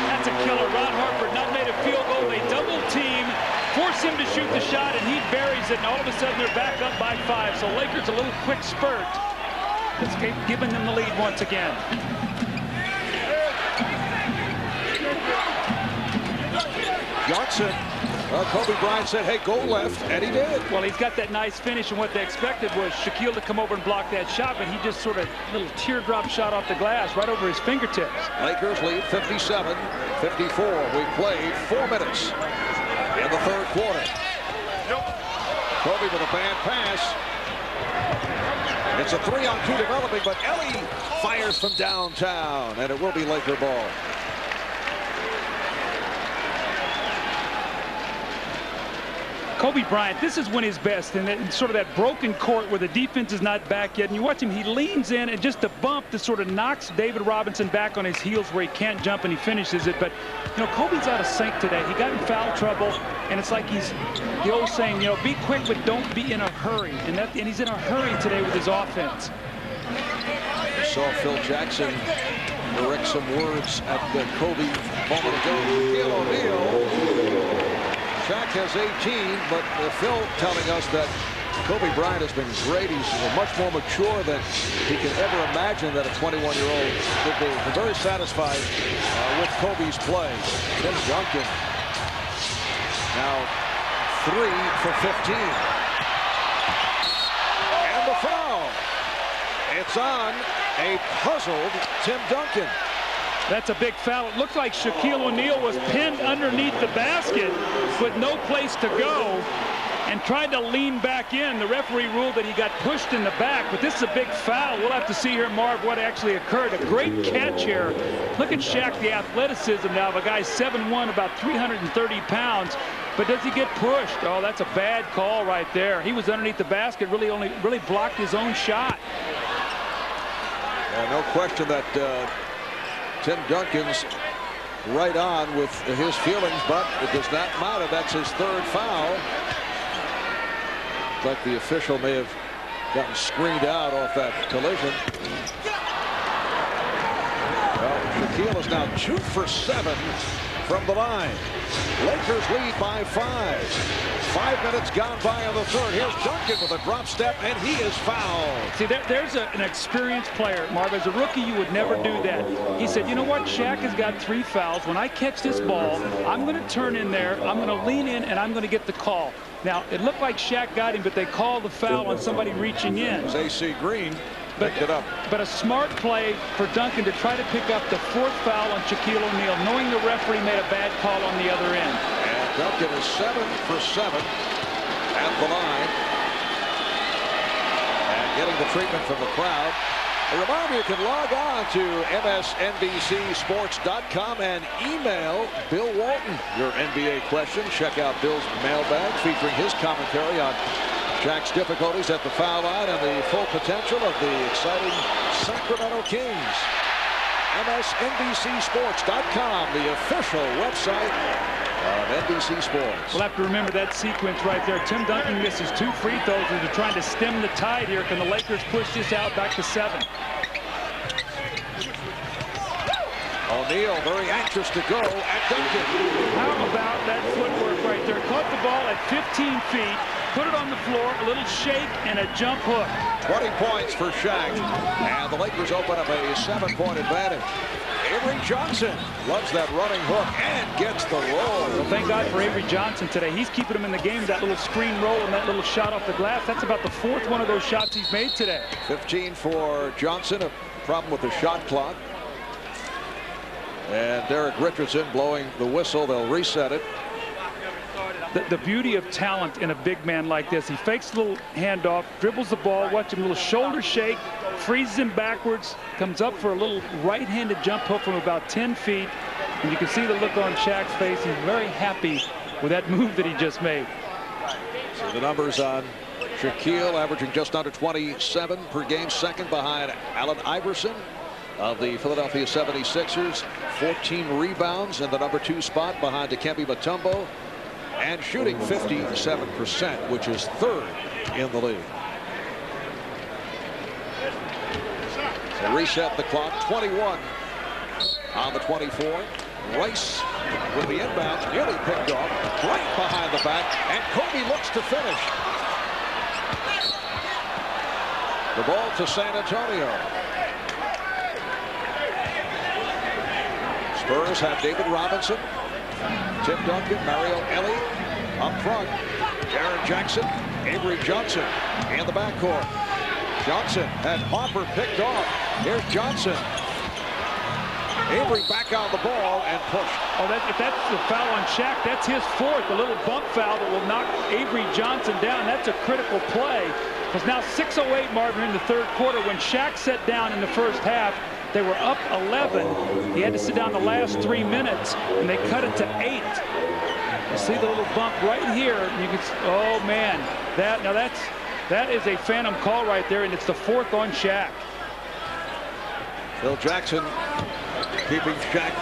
That's a killer. Ron Harper not made a field goal. They double team, force him to shoot the shot, and he buries it, and all of a sudden they're back up by 5. So Lakers a little quick spurt. It's giving them the lead once again. Johnson, Kobe Bryant said, hey, go left, and he did. Well, he's got that nice finish, and what they expected was Shaquille to come over and block that shot, but he just sort of little teardrop shot off the glass right over his fingertips. Lakers lead 57-54. We played 4 minutes in the third quarter. Kobe with a bad pass. It's a 3-on-2 developing, but Ellie fires from downtown, and it will be Laker ball. Kobe Bryant, this is when he's best, in sort of that broken court where the defense is not back yet. And you watch him, he leans in, and just a bump that sort of knocks David Robinson back on his heels where he can't jump, and he finishes it. But, you know, Kobe's out of sync today. He got in foul trouble, and it's like he's the old saying, you know, be quick, but don't be in a hurry. And he's in a hurry today with his offense. You saw Phil Jackson direct some words at Kobe a moment ago. Shaquille O'Neal. Shaq has 18, but Phil telling us that Kobe Bryant has been great. He's much more mature than he can ever imagine that a 21-year-old could be. We're very satisfied with Kobe's play. Tim Duncan now 3 for 15. And the foul. It's on a puzzled Tim Duncan. That's a big foul. It looked like Shaquille O'Neal was pinned underneath the basket with no place to go and tried to lean back in. The referee ruled that he got pushed in the back, but this is a big foul. We'll have to see here, Marv, what actually occurred. A great catch here. Look at Shaq, the athleticism now of a guy 7'1", about 330 pounds. But does he get pushed? Oh, that's a bad call right there. He was underneath the basket, really blocked his own shot. No question that Tim Duncan's right on with his feelings, but it does not matter. That's his third foul. Like the official may have gotten screened out off that collision. Well, Shaquille is now 2 for 7 from the line. Lakers lead by 5. 5 minutes gone by in the third. Here's Duncan with a drop step, and he is fouled. See, there's an experienced player, Marv. As a rookie, you would never do that. He said, you know what? Shaq has got 3 fouls. When I catch this ball, I'm going to turn in there, I'm going to lean in, and I'm going to get the call. Now, it looked like Shaq got him, but they called the foul on somebody reaching in. It was A.C. Green. Picked it up. But a smart play for Duncan to try to pick up the 4th foul on Shaquille O'Neal, knowing the referee made a bad call on the other end. And Duncan is 7 for 7 at the line. And getting the treatment from the crowd. A reminder, you can log on to MSNBCSports.com and email Bill Walton your NBA questions. Check out Bill's mailbag featuring his commentary on Shaq's difficulties at the foul line and the full potential of the exciting Sacramento Kings. MSNBCSports.com, the official website of NBC Sports. We'll have to remember that sequence right there. Tim Duncan misses 2 free throws as they're trying to stem the tide here. Can the Lakers push this out back to 7? O'Neal very anxious to go at Duncan. How about that footwork right there? Caught the ball at 15 feet, put it on the floor, a little shake, and a jump hook. 20 points for Shaq. And the Lakers open up a 7-point advantage. Avery Johnson loves that running hook and gets the roll. Well, thank God for Avery Johnson today. He's keeping him in the game. That little screen roll and that little shot off the glass. That's about the 4th one of those shots he's made today. 15 for Johnson. A problem with the shot clock. And Derek Richardson blowing the whistle. They'll reset it. The beauty of talent in a big man like this. He fakes a little handoff, dribbles the ball, watch him, a little shoulder shake, freezes him backwards, comes up for a little right-handed jump hook from about 10 feet. And you can see the look on Shaq's face. He's very happy with that move that he just made. So the numbers on Shaquille, averaging just under 27 per game, second behind Allen Iverson of the Philadelphia 76ers. 14 rebounds in the number 2 spot behind Dikembe Mutombo, and shooting 57%, which is 3rd in the league. So reset the clock. 21 on the 24. Rice with the inbound, nearly picked off, right behind the back, and Kobe looks to finish. The ball to San Antonio. Spurs have David Robinson, Tim Duncan, Mario Elie up front. Jaren Jackson, Avery Johnson in the backcourt. Johnson had Harper picked off. Here's Johnson. Avery back on the ball and pushed. Oh, if that's the foul on Shaq, that's his 4th. A little bump foul that will knock Avery Johnson down. That's a critical play. Because now 6:08, Marvin, in the 3rd quarter. When Shaq sat down in the first half, they were up 11. He had to sit down the last 3 minutes, and they cut it to 8. You see the little bump right here. You can, oh man, that is a phantom call right there, and it's the 4th on Shaq. Phil Jackson keeping Shaq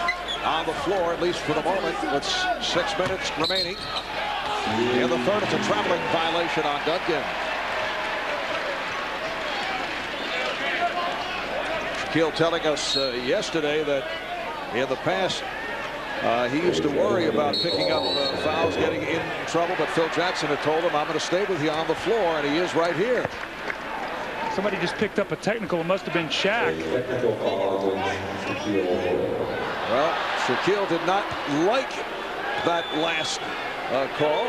on the floor, at least for the moment, with 6 minutes remaining. In the 3rd, it's a traveling violation on Duncan. Shaquille telling us yesterday that in the past He used to worry about picking up fouls, getting in trouble, but Phil Jackson had told him, I'm going to stay with you on the floor, and he is right here. Somebody just picked up a technical. It must have been Shaq. Well, Shaquille did not like that last call.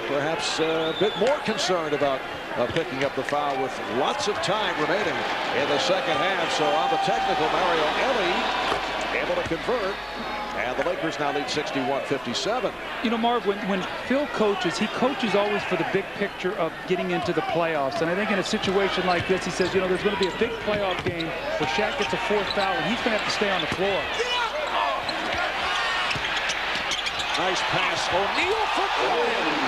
Perhaps a bit more concerned about picking up the foul with lots of time remaining in the second half. So on the technical, Mario Elie able to convert. And the Lakers now lead 61-57. You know, Marv, when Phil coaches, he coaches always for the big picture of getting into the playoffs. And I think in a situation like this, he says, you know, there's going to be a big playoff game where Shaq gets a fourth foul, and he's going to have to stay on the floor. Nice pass. O'Neal for Bryant.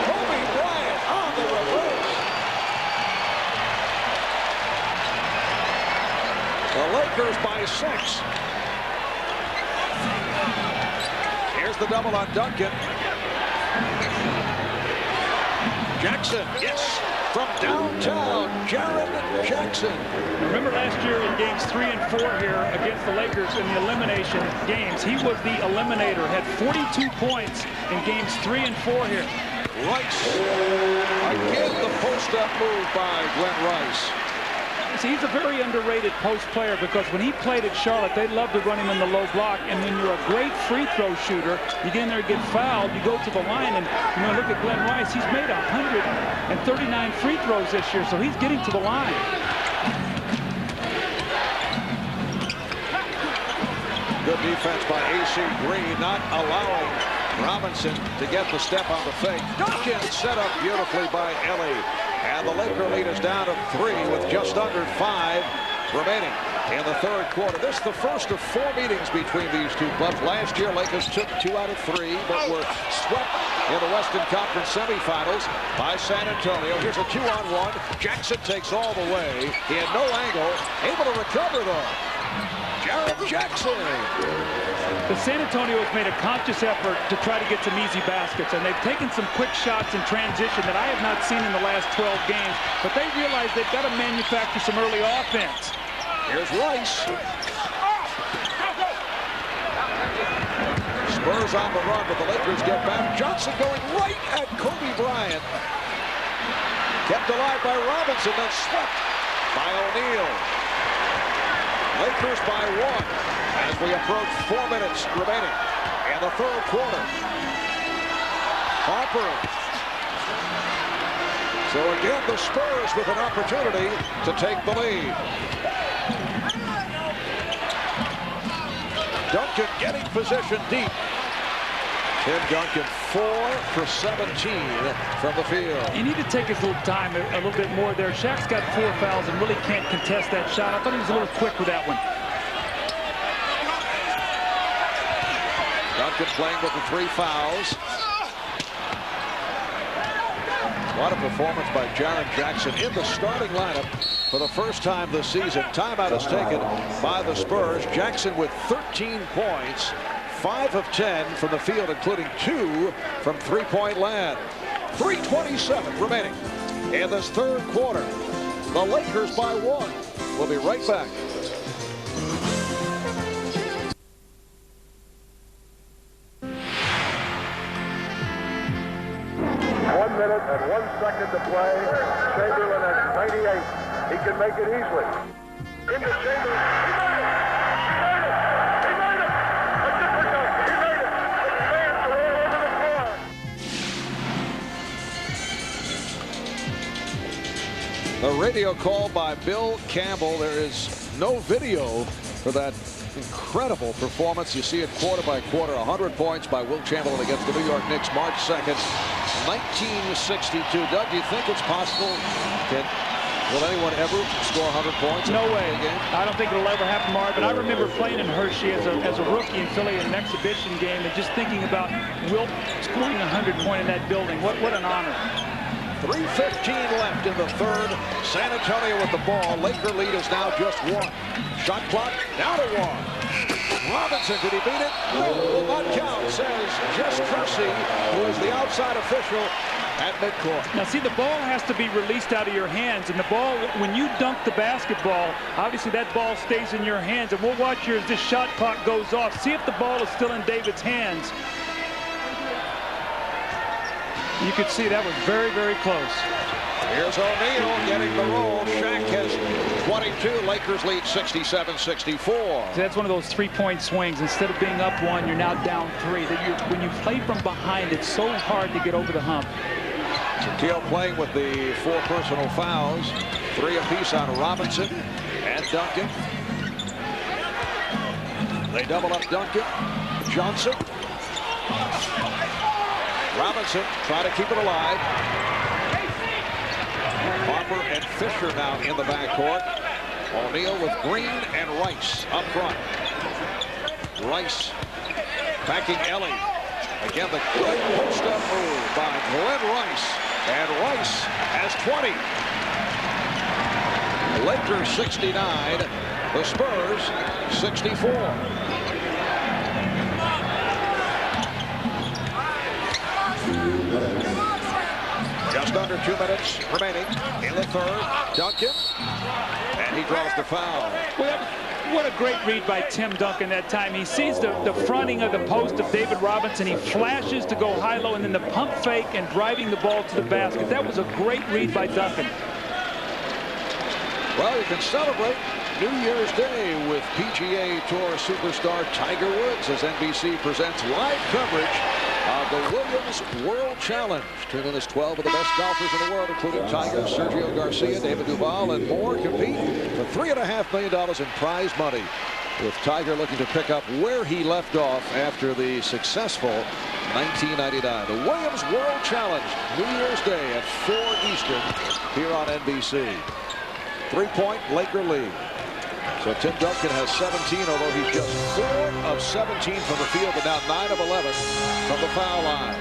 Kobe Bryant on the reverse. The Lakers by 6. Here's the double on Duncan. Jackson, yes, from downtown, Jaren Jackson. Remember last year in games 3 and 4 here against the Lakers in the elimination games, he was the eliminator, had 42 points in games 3 and 4 here. Rice, again the post-up move by Glenn Rice. See, he's a very underrated post player because when he played at Charlotte, they loved to run him in the low block. And when you're a great free throw shooter, you get in there and get fouled, you go to the line, and you know, look at Glenn Rice. He's made 139 free throws this year, so he's getting to the line. Good defense by A.C. Green, not allowing Robinson to get the step on the fake. Duncan set up beautifully by Elie. And the Laker lead is down to 3 with just under 5 remaining in the third quarter. This is the first of 4 meetings between these two clubs. Last year, Lakers took 2 out of 3, but were swept in the Western Conference semifinals by San Antonio. Here's a 2-on-1. Jackson takes all the way. He had no angle. Able to recover, though. Jaren Jackson. But San Antonio has made a conscious effort to try to get some easy baskets, and they've taken some quick shots in transition that I have not seen in the last 12 games, but they realize they've got to manufacture some early offense. Here's Rice. Spurs on the run, but the Lakers get back. Johnson going right at Kobe Bryant. Kept alive by Robinson, then swept by O'Neal. Lakers by 1 as we approach 4 minutes remaining in the third quarter. Harper. So again, the Spurs with an opportunity to take the lead. Duncan getting position deep. Tim Duncan 4 for 17 from the field. You need to take his little time a little bit more there. Shaq's got 4 fouls and really can't contest that shot. I thought he was a little quick with that one. Duncan playing with the 3 fouls. What a performance by Jaren Jackson in the starting lineup for the first time this season. Timeout is taken by the Spurs. Jackson with 13 points. 5 of 10 from the field, including 2 from three-point land. 3:27 remaining in this third quarter. The Lakers by 1. We'll be right back. 1 minute and 1 second to play. Chamberlain at 98. He can make it easily. Into Chamberlain. He made it! He made it! A different guy. He made it! The fans are all over the floor. A radio call by Bill Campbell. There is no video for that incredible performance. You see it quarter by quarter. 100 points by Will Chamberlain against the New York Knicks, March 2nd, 1962. Doug, do you think it's possible? Will anyone ever score 100 points? No way. I don't think it'll ever happen, Marv. But I remember playing in Hershey as a rookie in Philly in an exhibition game and just thinking about Wilt scoring 100 point in that building. What an honor. 3:15 left in the third. San Antonio with the ball. Laker lead is now just 1. Shot clock down to 1. Robinson, did he beat it? No, will not count, says Jess Cressy, who is the outside official at midcourt. Now, see, the ball has to be released out of your hands, and the ball, when you dunk the basketball, obviously that ball stays in your hands, and we'll watch here as this shot clock goes off. See if the ball is still in David's hands. You could see that was very, very close. Here's O'Neal getting the roll. Shaq has 22. Lakers lead 67-64. That's one of those three-point swings. Instead of being up one, you're now down three. When you play from behind, it's so hard to get over the hump. Shaquille playing with the 4 personal fouls. 3 apiece on Robinson and Duncan. They double up Duncan. Johnson. Robinson trying to keep it alive. Harper and Fisher now in the backcourt. O'Neal with Green and Rice up front. Rice backing Ellie. Again, the good post-up move by Glenn Rice. And Rice has 20. Lakers 69. The Spurs 64. Just under 2 minutes remaining in the third. Duncan, and he draws the foul. Well, what a great read by Tim Duncan that time. He sees the fronting of the post of David Robinson. He flashes to go high-low, and then the pump fake and driving the ball to the basket. That was a great read by Duncan. Well, you can celebrate New Year's Day with PGA Tour superstar Tiger Woods as NBC presents live coverage of the Williams World Challenge. Tune in as 12 of the best golfers in the world, including Tiger, Sergio Garcia, David Duval, and more, compete for $3.5 million in prize money, with Tiger looking to pick up where he left off after the successful 1999. The Williams World Challenge, New Year's Day at 4 Eastern here on NBC. 3-point Laker lead. So Tim Duncan has 17, although he's just 4 of 17 from the field, but now 9 of 11 from the foul line.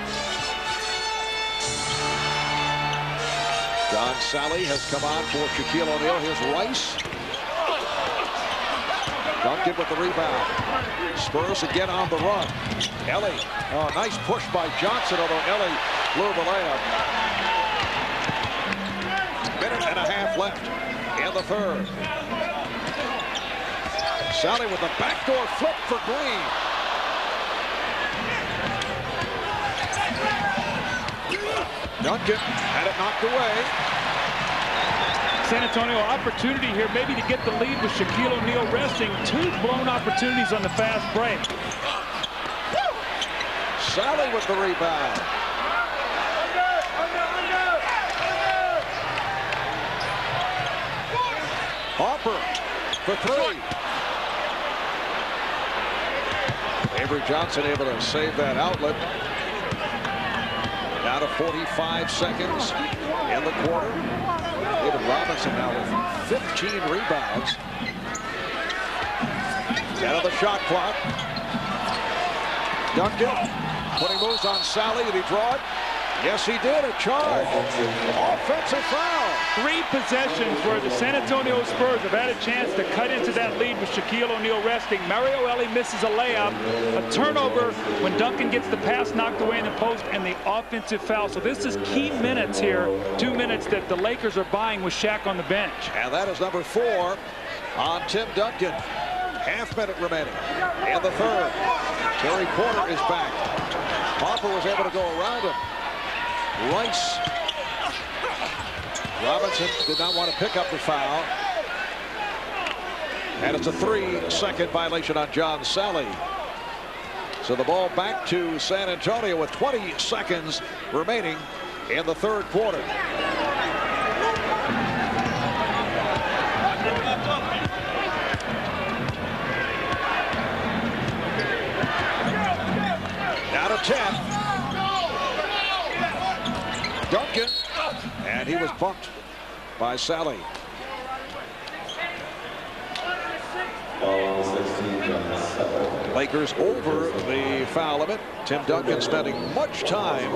John Sally has come on for Shaquille O'Neal. Here's Rice. Duncan with the rebound. Spurs again on the run. Ellie. Oh, nice push by Johnson, although Ellie blew the layup. Minute and a half left in the third. Sally with the backdoor flip for Green. Duncan had it knocked away. San Antonio opportunity here maybe to get the lead with Shaquille O'Neal resting. 2 blown opportunities on the fast break. Sally with the rebound. Harper for 3. Avery Johnson able to save that outlet. Down to 45 seconds in the quarter. David Robinson now with 15 rebounds. 10 of the shot clock. Duncan putting moves on Sally. Did he draw it? Yes, he did. A charge. Offensive foul. 3 possessions where the San Antonio Spurs have had a chance to cut into that lead with Shaquille O'Neal resting. Mario Ellie misses a layup, a turnover when Duncan gets the pass knocked away in the post, and the offensive foul. So this is key minutes here, 2 minutes that the Lakers are buying with Shaq on the bench. And that is number 4 on Tim Duncan. Half-minute remaining in the third. Terry Porter is back. Harper was able to go around him. Rice. Robinson did not want to pick up the foul. And it's a 3-second violation on John Sally. So the ball back to San Antonio with 20 seconds remaining in the third quarter. Down to 10. Duncan, and he was bumped by Sally. Lakers over the foul limit. Tim Duncan spending much time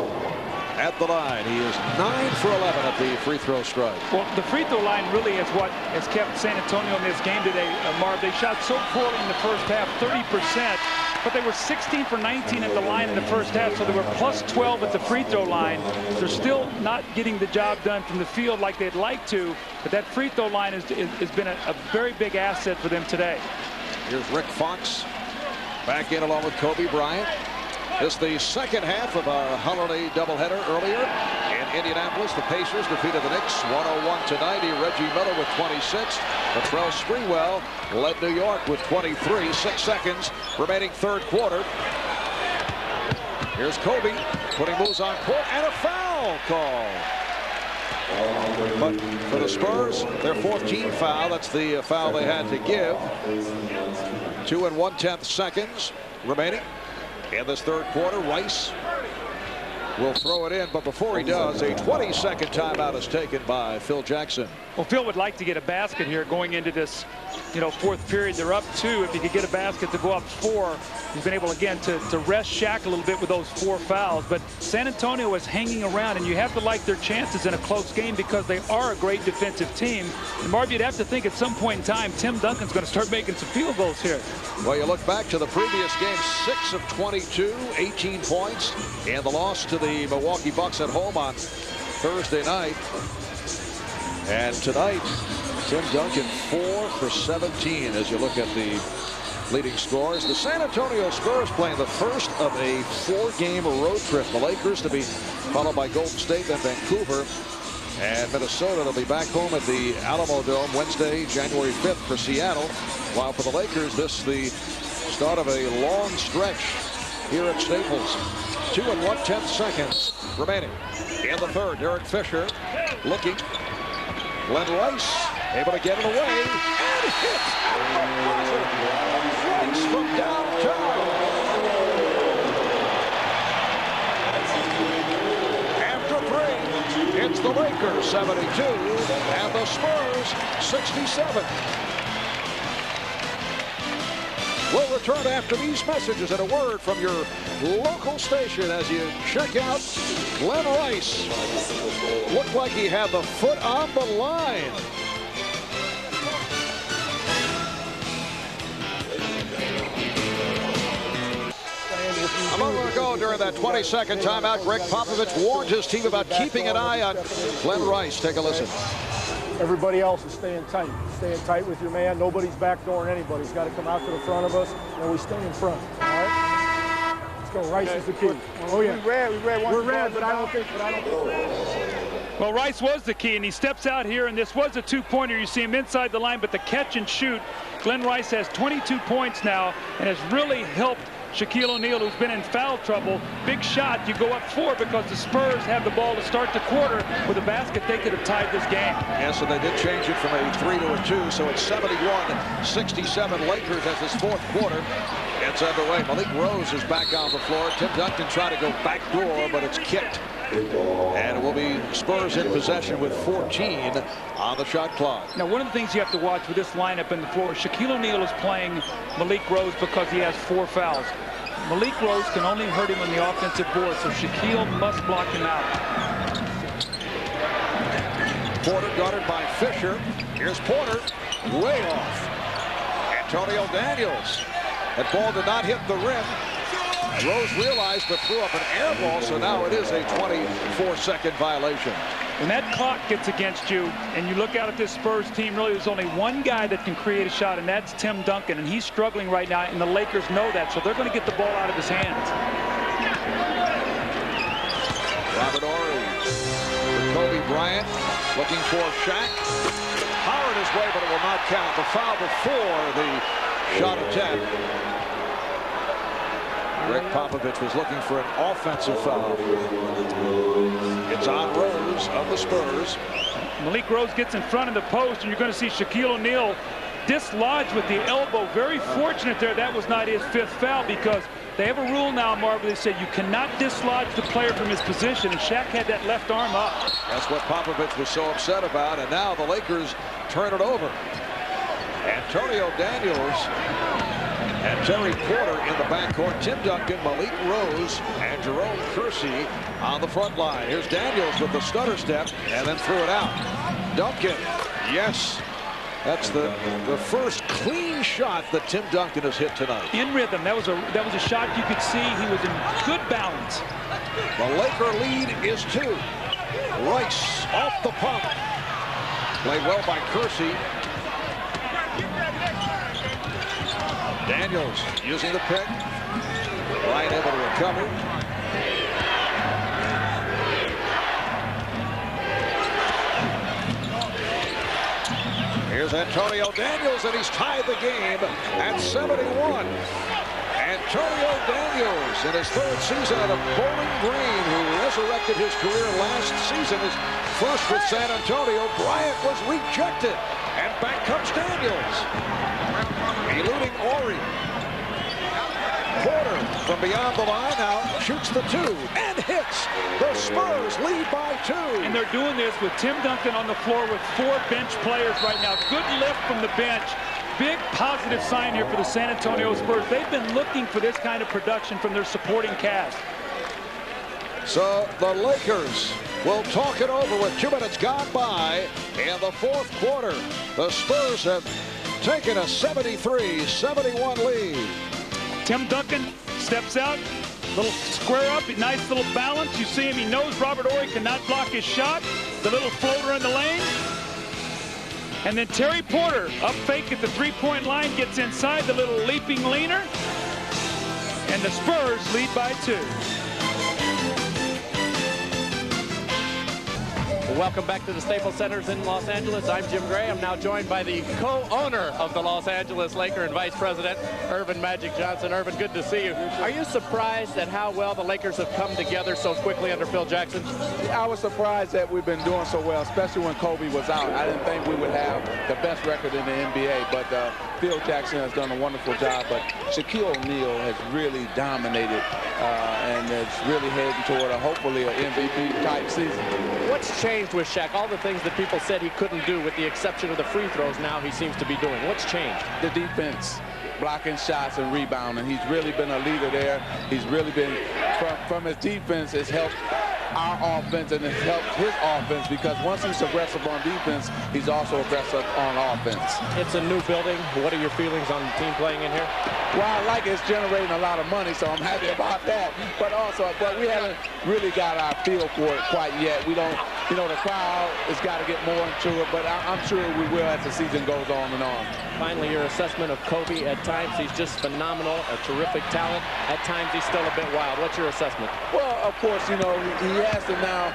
at the line. He is 9 for 11 at the free throw strike. Well, the free throw line really is what has kept San Antonio in this game today, Marv. They shot so poorly in the first half, 30%. but they were 16 for 19 at the line in the first half, so they were plus 12 at the free throw line. They're still not getting the job done from the field like they'd like to, but that free throw line has been a very big asset for them today. Here's Rick Fox back in along with Kobe Bryant. This is the second half of our holiday doubleheader. Earlier in Indianapolis, the Pacers defeated the Knicks 101-90. Reggie Miller with 26. Latrell Sprewell led New York with 23. 6 seconds remaining third quarter. Here's Kobe putting moves on court and a foul call. But for the Spurs, their 14th foul. That's the foul they had to give. 2 1/10 seconds remaining in this third quarter. Rice will throw it in, but before he does, a 20-second timeout is taken by Phil Jackson. Well, Phil would like to get a basket here going into this, fourth period. They're up 2. If he could get a basket to go up 4, he's been able again to rest Shaq a little bit with those 4 fouls. But San Antonio is hanging around, and you have to like their chances in a close game because they are a great defensive team. And Marv, you'd have to think at some point in time, Tim Duncan's going to start making some field goals here. Well, you look back to the previous game, 6 of 22, 18 points, and the loss to the Milwaukee Bucks at home on Thursday night. And tonight, Tim Duncan 4 for 17 as you look at the leading scorers. The San Antonio Spurs playing the first of a 4-game road trip. The Lakers to be followed by Golden State, then Vancouver, and Minnesota. They'll be back home at the Alamo Dome Wednesday, January 5th for Seattle. While for the Lakers, this is the start of a long stretch here at Staples. 2 1/10 seconds remaining in the third. Derek Fisher looking. Glenn Rice able to get it away and hits Rice from downtown. After 3, it's the Lakers 72 and the Spurs 67. We'll return after these messages and a word from your local station as you check out Glenn Rice. Looked like he had the foot on the line. A moment ago during that 20-second timeout, Greg Popovich warned his team about keeping an eye on Glenn Rice. Take a listen. Everybody else is staying tight. Staying tight with your man. Nobody's backdooring anybody. He's got to come out to the front of us, and we stay in front. All right? Let's go. Rice is the key. Oh, yeah. We're red, but I don't think. Well, Rice was the key, and he steps out here, and this was a 2-pointer. You see him inside the line, but the catch and shoot. Glenn Rice has 22 points now and has really helped Shaquille O'Neal, who's been in foul trouble. Big shot. You go up 4 because the Spurs have the ball to start the quarter. With a basket, they could have tied this game. Yeah, so they did change it from a 3 to a 2, so it's 71-67 Lakers as this fourth quarter gets underway. Malik Rose is back on the floor. Tim Duncan tried to go back door, but it's kicked. And it will be Spurs in possession with 14 on the shot clock. Now, one of the things you have to watch with this lineup in the floor, Shaquille O'Neal is playing Malik Rose because he has 4 fouls. Malik Rose can only hurt him on the offensive board, so Shaquille must block him out. Porter guarded by Fisher. Here's Porter, way off. Antonio Daniels. That ball did not hit the rim. Rose realized but threw up an air ball, so now it is a 24-second violation. When that clock gets against you and you look out at this Spurs team, really there's only one guy that can create a shot, and that's Tim Duncan, and he's struggling right now, and the Lakers know that, so they're going to get the ball out of his hands. Robert Horry with Kobe Bryant looking for Shaq. Powered his way, but it will not count. The foul before the shot attempt. Greg Popovich was looking for an offensive foul. It's on Rose of the Spurs. Malik Rose gets in front of the post, and you're going to see Shaquille O'Neal dislodged with the elbow. Very fortunate there that was not his 5th foul, because they have a rule now, Marv, they say you cannot dislodge the player from his position, and Shaq had that left arm up. That's what Popovich was so upset about, and now the Lakers turn it over. Antonio Daniels and Terry Porter in the backcourt. Tim Duncan, Malik Rose, and Jerome Kersey on the front line. Here's Daniels with the stutter step and then threw it out. Duncan, yes. That's the first clean shot that Tim Duncan has hit tonight. In rhythm. That was a shot you could see he was in good balance. The Laker lead is 2. Rice off the pump. Played well by Kersey. Daniels using the pick. Bryant able to recover. Here's Antonio Daniels, and he's tied the game at 71. Antonio Daniels, in his 3rd season out of Bowling Green, who resurrected his career last season, his first with San Antonio. Bryant was rejected, and back comes Daniels. Eluding Ori. Porter from beyond the line now shoots the 2 and hits. The Spurs lead by 2. And they're doing this with Tim Duncan on the floor with 4 bench players right now. Good lift from the bench. Big positive sign here for the San Antonio Spurs. They've been looking for this kind of production from their supporting cast. So the Lakers will talk it over with 2 minutes gone by in the 4th quarter. The Spurs have taken a 73-71 lead. Tim Duncan steps out, little square up, nice little balance. You see him, he knows Robert Horry cannot block his shot. The little floater in the lane. And then Terry Porter, up fake at the 3-point line, gets inside the little leaping leaner. And the Spurs lead by 2. Welcome back to the Staples Center in Los Angeles. I'm Jim Gray. I'm now joined by the co-owner of the Los Angeles Lakers and Vice President, Earvin Magic Johnson. Earvin, good to see you. Are you surprised at how well the Lakers have come together so quickly under Phil Jackson? I was surprised that we've been doing so well, especially when Kobe was out. I didn't think we would have the best record in the NBA, but Phil Jackson has done a wonderful job. But Shaquille O'Neal has really dominated and is really heading toward hopefully an MVP-type season. What's changed with Shaq? All the things that people said he couldn't do, with the exception of the free throws, now he seems to be doing. What's changed? The defense, blocking shots and rebounding. He's really been a leader there. He's really been, from his defense, it's helped our offense and it's helped his offense, because once he's aggressive on defense, he's also aggressive on offense. It's a new building. What are your feelings on the team playing in here? Well, I like it's generating a lot of money, so I'm happy about that. But we haven't really got our feel for it quite yet. We don't, the crowd has got to get more into it, but I'm sure we will as the season goes on and on. Finally, your assessment of Kobe. At times, he's just phenomenal, a terrific talent. At times, he's still a bit wild. What's your assessment? Well, of course, he has to now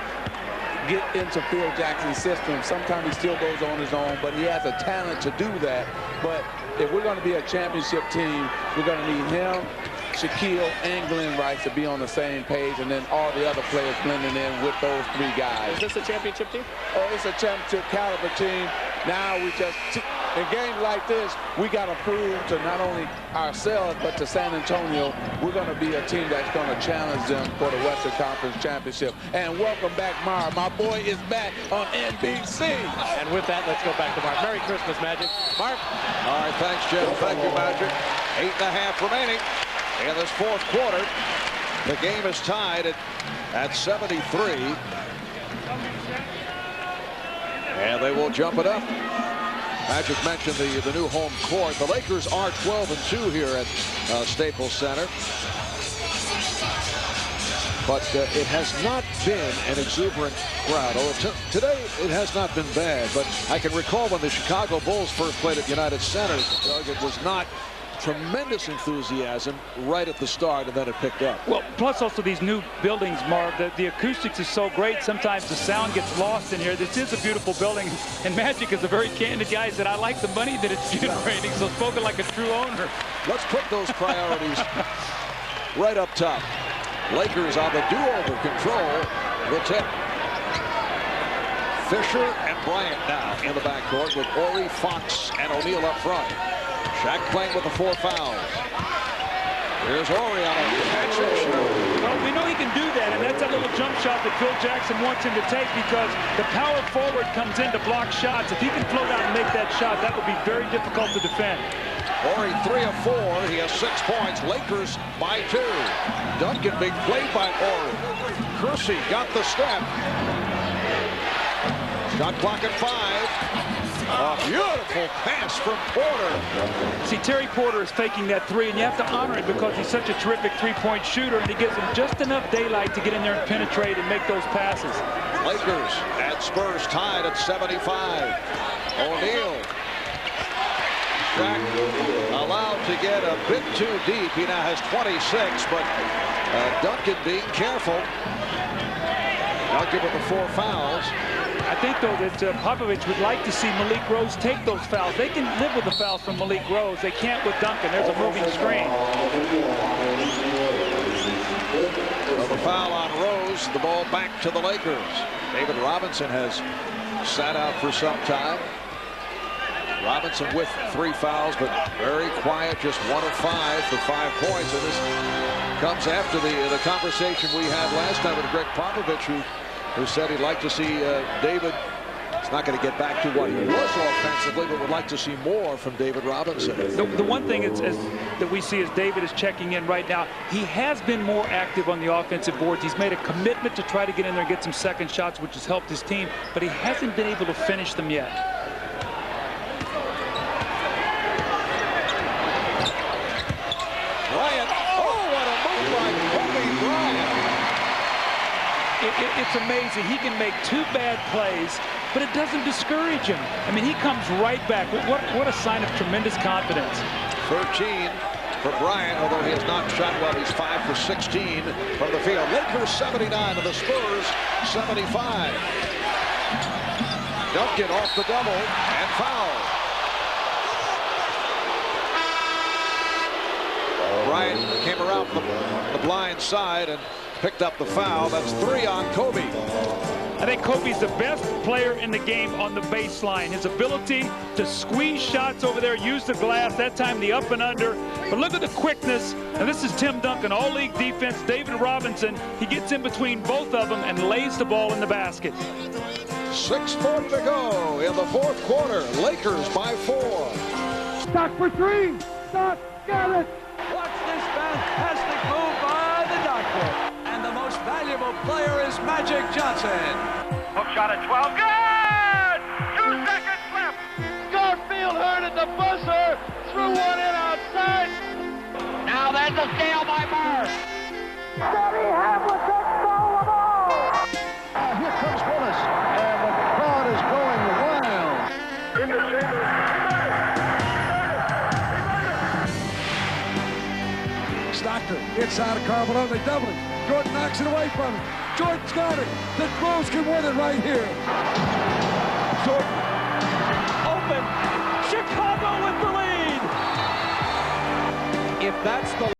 get into Phil Jackson's system. Sometimes he still goes on his own, but he has a talent to do that. But if we're going to be a championship team, we're going to need him, Shaquille, and Glenn Rice to be on the same page, and then all the other players blending in with those 3 guys. Is this a championship team? Oh, it's a championship caliber team. Now we just, in games like this, we got to prove to not only ourselves, but to San Antonio, we're going to be a team that's going to challenge them for the Western Conference Championship. And welcome back, Marv. My boy is back on NBC. And with that, let's go back to Marv. Merry Christmas, Magic. Marv. All right, thanks, Jim. Thank you, Magic. 8.5 remaining in this 4th quarter. The game is tied at 73. And they will jump it up. Magic mentioned the new home court. The Lakers are 12-2 here at Staples Center. But it has not been an exuberant crowd. Today, it has not been bad. But I can recall when the Chicago Bulls first played at United Center, Doug, it was not tremendous enthusiasm right at the start, and then it picked up. Well, plus also these new buildings, Marv, the acoustics is so great. Sometimes the sound gets lost in here. This is a beautiful building, and Magic is a very candid guy. He said, I like the money that it's generating, so spoken like a true owner. Let's put those priorities right up top. Lakers on the do-over control. The tip. Fisher and Bryant now in the backcourt with Horry, Fox, and O'Neal up front. Shaq playing with the 4 fouls. Here's Horry on a catch and shoot. Well, we know he can do that, and that's a little jump shot that Phil Jackson wants him to take, because the power forward comes in to block shots. If he can float out and make that shot, that would be very difficult to defend. Horry 3 of 4. He has 6 points. Lakers by 2. Duncan, big play by Horry. Kersey got the step. Shot clock at 5. A beautiful pass from Porter. See, Terry Porter is faking that three, and you have to honor it because he's such a terrific three-point shooter, and he gives him just enough daylight to get in there and penetrate and make those passes. Lakers and Spurs tied at 75. O'Neal. Shaq allowed to get a bit too deep. He now has 26, but Duncan being careful. Duncan with the 4 fouls. I think, though, that Popovich would like to see Malik Rose take those fouls. They can live with the fouls from Malik Rose. They can't with Duncan. There's a moving screen. Well, the foul on Rose, the ball back to the Lakers. David Robinson has sat out for some time. Robinson with 3 fouls, but very quiet, just 1 of 5 for 5 points. And this comes after the conversation we had last time with Greg Popovich, who said he'd like to see David. He's not going to get back to what he was offensively, but would like to see more from David Robinson. The one thing that we see is David is checking in right now. He has been more active on the offensive boards. He's made a commitment to try to get in there and get some second shots, which has helped his team, but he hasn't been able to finish them yet. Bryant. Oh, what a move by Kobe Bryant. It's amazing. He can make 2 bad plays, but it doesn't discourage him. I mean, he comes right back. What a sign of tremendous confidence. 13 for Bryant, although he has not shot well. He's 5 for 16 from the field. Lakers 79 and the Spurs 75. Duncan off the double and foul. Bryant came around the blind side and picked up the foul. That's 3 on Kobe. I think Kobe's the best player in the game on the baseline. His ability to squeeze shots over there, use the glass, that time the up and under. But look at the quickness. And this is Tim Duncan, all-league defense. David Robinson, he gets in between both of them and lays the ball in the basket. 6:40 to go in the 4th quarter. Lakers by 4. Stock for 3. Stock, got it. Watch this fantastic move by the doctor. And the most valuable player is Magic Johnson. Hook shot at 12. Good! 2 seconds left. Garfield heard at the buzzer. Threw one in outside. Now there's a steal by Bird. Scotty Havlicek stole the ball. Here comes Willis, and the crowd is going wild. In the chamber. Stockton inside of Carbonell. They double it. Jordan knocks it away from him. Jordan's got it. The Bulls can win it right here. Jordan open. Chicago with the lead. If that's the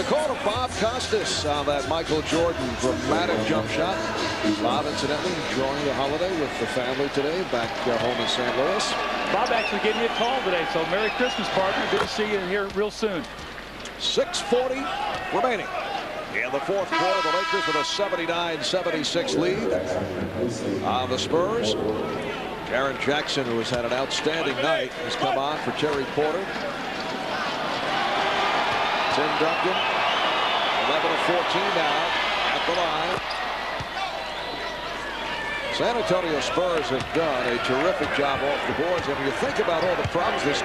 call to Bob Costas on that Michael Jordan dramatic jump shot. Bob, incidentally, enjoying the holiday with the family today back home in St. Louis. Bob actually gave me a call today, so Merry Christmas, partner. Good to see you here real soon. 6:40 remaining. In the 4th quarter, the Lakers with a 79-76 lead on the Spurs. Jaren Jackson, who has had an outstanding night, has come on for Terry Porter. Tim Duncan, 11 of 14 now at the line. San Antonio Spurs have done a terrific job off the boards. And when you think about all the problems this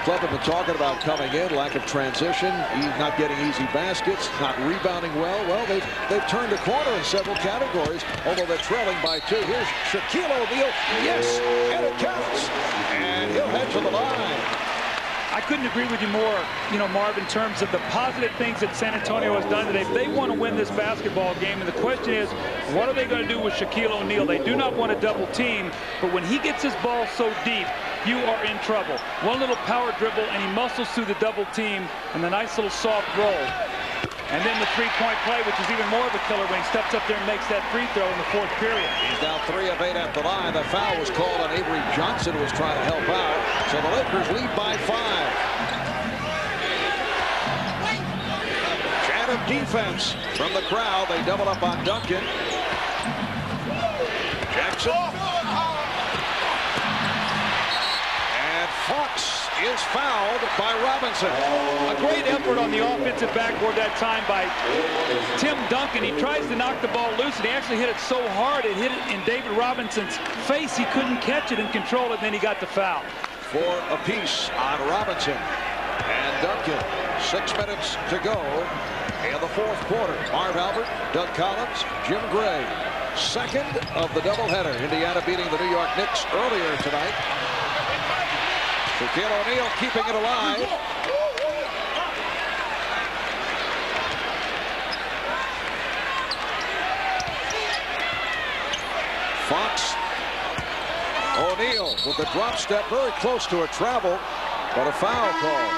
club have been talking about coming in, lack of transition, not getting easy baskets, not rebounding well. Well, they've turned a corner in several categories, although they're trailing by 2. Here's Shaquille O'Neal. Yes, and it counts. And he'll head to the line. I couldn't agree with you more, Marv, in terms of the positive things that San Antonio has done today. They want to win this basketball game, and the question is, what are they going to do with Shaquille O'Neal? They do not want to double team, but when he gets his ball so deep, you are in trouble. One little power dribble, and he muscles through the double team, and the nice little soft roll. And then the three-point play, which is even more of a killer when he steps up there and makes that free throw in the 4th period. He's now 3 of 8 at the line. The foul was called on Avery Johnson, who was trying to help out. So the Lakers lead by 5. Chant of defense from the crowd. They double up on Duncan. Jackson. And Fox is fouled by Robinson. A great effort on the offensive backboard that time by Tim Duncan. He tries to knock the ball loose, and he actually hit it so hard it hit it in David Robinson's face. He couldn't catch it and control it, and then he got the foul. 4 apiece on Robinson and Duncan. 6 minutes to go in the fourth quarter. Marv Albert, Doug Collins, Jim Gray. Second of the doubleheader. Indiana beating the New York Knicks earlier tonight. Shaquille O'Neal keeping it alive. Fox. O'Neal with the drop step, very close to a travel, but a foul call.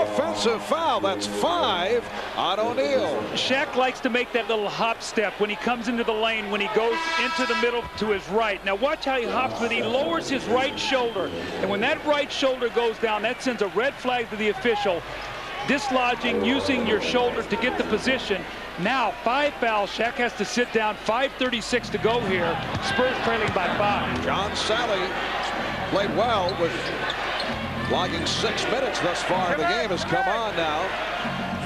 Offensive foul. That's 5 on O'Neal. Shaq likes to make that little hop step when he comes into the lane, when he goes into the middle to his right. Now watch how he hops, but he lowers his right shoulder. And when that right shoulder goes down, that sends a red flag to the official. Dislodging, using your shoulder to get the position. Now 5 fouls. Shaq has to sit down. 5:36 to go here. Spurs trailing by 5. John Sally played well with logging 6 minutes thus far. The game has come on now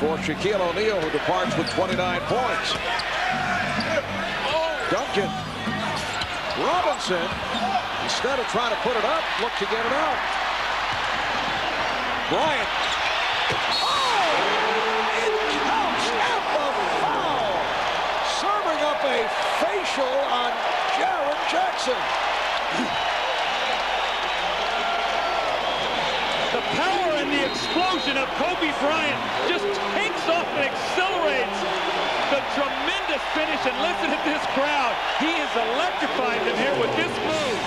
for Shaquille O'Neal, who departs with 29 points. Duncan. Robinson, instead of trying to put it up, looked to get it out. Bryant. Oh! It counts at the foul. Serving up a facial on Jaren Jackson. The power and the explosion of Kobe Bryant just takes off and accelerates the tremendous finish. And listen at this crowd. He is electrifying them here with this move.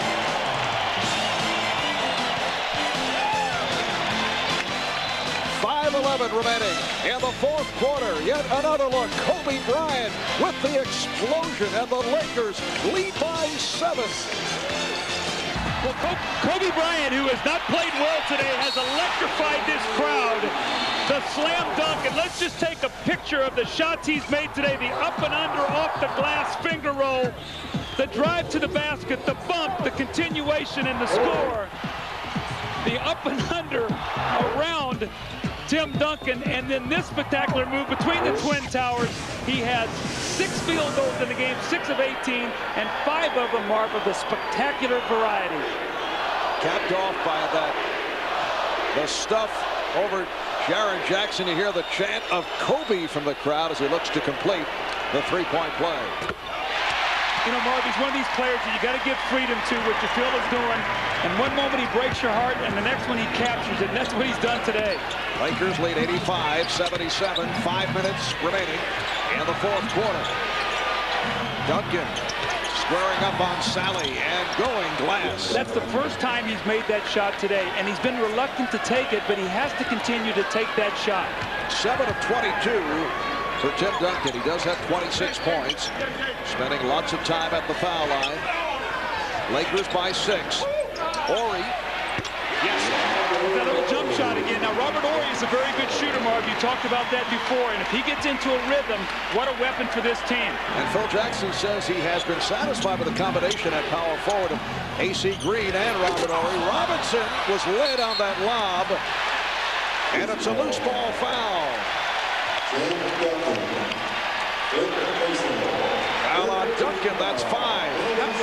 .5:11 remaining in the fourth quarter. Yet another look. Kobe Bryant with the explosion, and the Lakers lead by 7. Well, Kobe Bryant, who has not played well today, has electrified this crowd. The slam dunk, and let's just take a picture of the shots he's made today. The up and under off the glass finger roll, the drive to the basket, the bump, the continuation, and the score. The up and under around Tim Duncan, and then this spectacular move between the Twin Towers. He has 6 field goals in the game, 6 of 18, and 5 of them are of the spectacular variety. Capped off by the stuff over Jaren Jackson. You hear the chant of Kobe from the crowd as he looks to complete the three-point play. You know, Marv, he's one of these players that you got to give freedom to, what you feel is doing. And one moment he breaks your heart, and the next one he captures it. And that's what he's done today. Lakers lead 85-77. 5 minutes remaining in the fourth quarter. Duncan squaring up on Sally and going glass. That's the first time he's made that shot today, and he's been reluctant to take it, but he has to continue to take that shot. 7 of 22 for Tim Duncan. He does have 26 points. Spending lots of time at the foul line. Lakers by 6. Horry. Yes. That little jump shot again. Now, Robert Horry is a very good shooter, Marv. You talked about that before. And if he gets into a rhythm, what a weapon for this team. And Phil Jackson says he has been satisfied with the combination at power forward of A.C. Green and Robert Horry. Robinson was led on that lob. And it's a loose ball foul. Foul on Duncan, that's 5.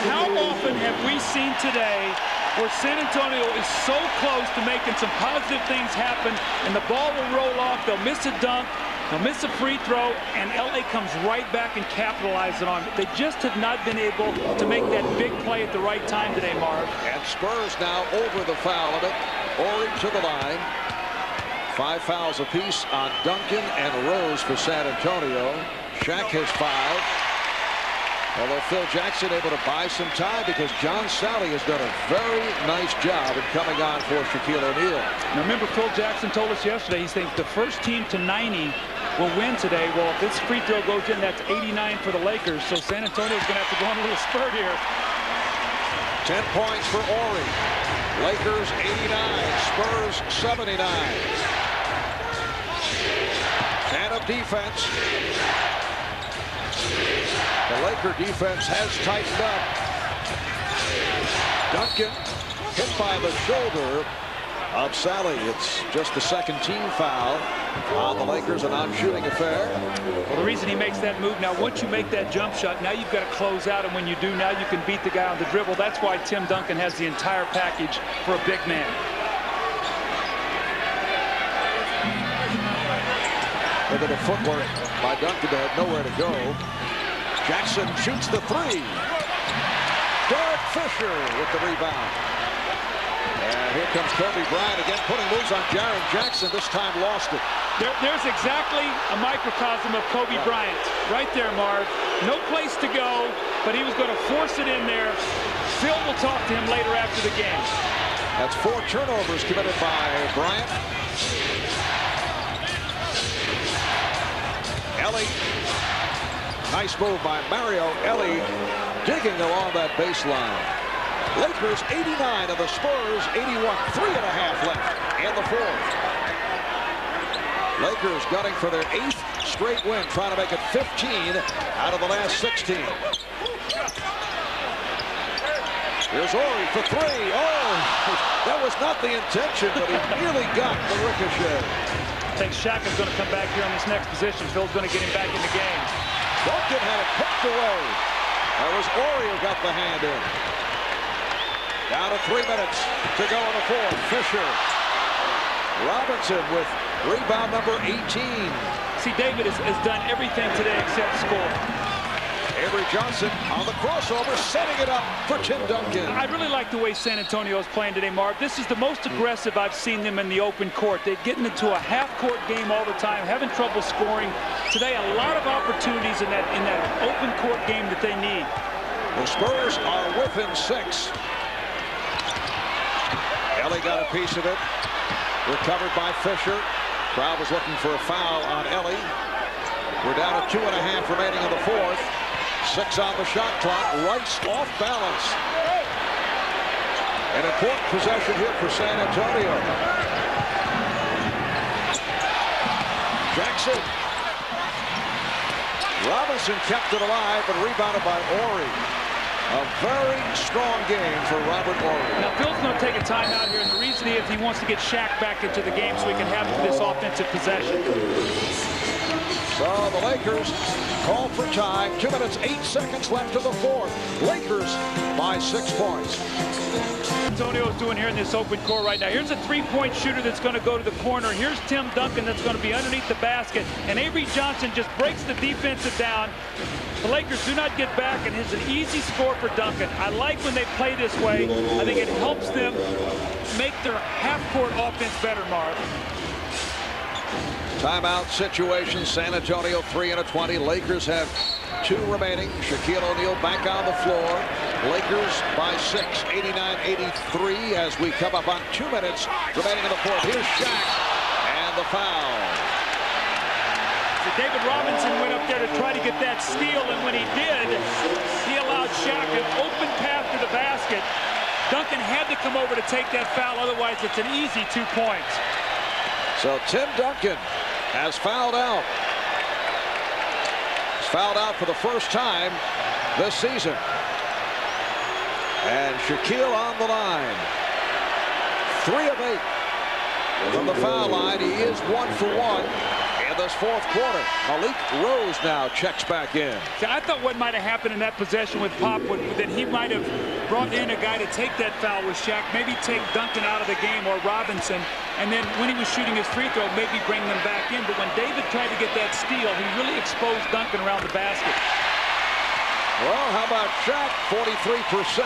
How often have we seen today where San Antonio is so close to making some positive things happen, and the ball will roll off, they'll miss a dunk, they'll miss a free throw, and LA comes right back and capitalizes on it. They just have not been able to make that big play at the right time today, Marv. And Spurs now over the foul limit. Horry to the line. 5 fouls apiece on Duncan and Rose for San Antonio. Shaq has 5. Although Phil Jackson able to buy some time because John Sally has done a very nice job in coming on for Shaquille O'Neal. Now remember, Phil Jackson told us yesterday, he thinks the first team to 90 will win today. Well, if this free throw goes in, that's 89 for the Lakers. So San Antonio's going to have to go on a little spurt here. 10 points for Horry. Lakers 89, Spurs 79. 10 of defense. The Laker defense has tightened up. Duncan hit by the shoulder of Sally. It's just the second team foul on the Lakers, a non-shooting affair. Well, the reason he makes that move now, once you make that jump shot, now you've got to close out, and when you do, now you can beat the guy on the dribble. That's why Tim Duncan has the entire package for a big man. Look at the footwork by Duncan that had nowhere to go. Jackson shoots the three. Derek Fisher with the rebound. And here comes Kobe Bryant again, putting moves on Jaren Jackson. This time lost it. There's exactly a microcosm of Kobe Bryant. Right there, Marv. No place to go, but he was going to force it in there. Phil will talk to him later after the game. That's 4 turnovers committed by Bryant. Ellie. Nice move by Mario Ellie, digging along that baseline. Lakers 89 and the Spurs 81. 3.5 left in the fourth. Lakers gunning for their 8th straight win, trying to make it 15 out of the last 16. Here's Ori for 3. Oh, that was not the intention, but he nearly got the ricochet. I think Shaq is going to come back here on this next position. Phil's going to get him back in the game. Duncan had it poked away. That was Ori who got the hand in. Down to 3 minutes to go in the fourth. Fisher. Robinson with rebound number 18. See, David has done everything today except score. Avery Johnson on the crossover, setting it up for Tim Duncan. I really like the way San Antonio is playing today, Marv. This is the most aggressive I've seen them in the open court. They're getting into a half-court game all the time, having trouble scoring. Today, a lot of opportunities in that open court game that they need. The Spurs are within 6. Ellie got a piece of it. Recovered by Fisher. Crowd was looking for a foul on Ellie. We're down to 2.5 remaining in the fourth. 6 on the shot clock. Rice off balance. An important possession here for San Antonio. Jackson. Robinson kept it alive, but rebounded by Ori. A very strong game for Robert Ori. Now, Phil's going to take a timeout here, and the reason is he wants to get Shaq back into the game so he can have this offensive possession. So the Lakers call for time. 2 minutes, 8 seconds left of the fourth. Lakers by 6 points. Antonio's doing here in this open court right now. Here's a three-point shooter that's going to go to the corner. Here's Tim Duncan that's going to be underneath the basket. And Avery Johnson just breaks the defensive down. The Lakers do not get back, and it's an easy score for Duncan. I like when they play this way. I think it helps them make their half-court offense better, Marv. Timeout situation. San Antonio 3 and a 20. Lakers have 2 remaining. Shaquille O'Neal back on the floor. Lakers by 6, 89-83 as we come up on 2 minutes remaining in the fourth. Here's Shaq and the foul. So David Robinson went up there to try to get that steal, and when he did, he allowed Shaq an open path to the basket. Duncan had to come over to take that foul, otherwise it's an easy 2 points. So Tim Duncan has fouled out. He's fouled out for the first time this season. And Shaquille on the line. 3 of 8 from the foul line. He is 1 for 1 in this fourth quarter. Malik Rose now checks back in. See, I thought what might have happened in that possession with Pop that he might have brought in a guy to take that foul with Shaq, maybe take Duncan out of the game or Robinson, and then when he was shooting his free throw, maybe bring them back in. But when David tried to get that steal, he really exposed Duncan around the basket. Well, how about Shaq? 43%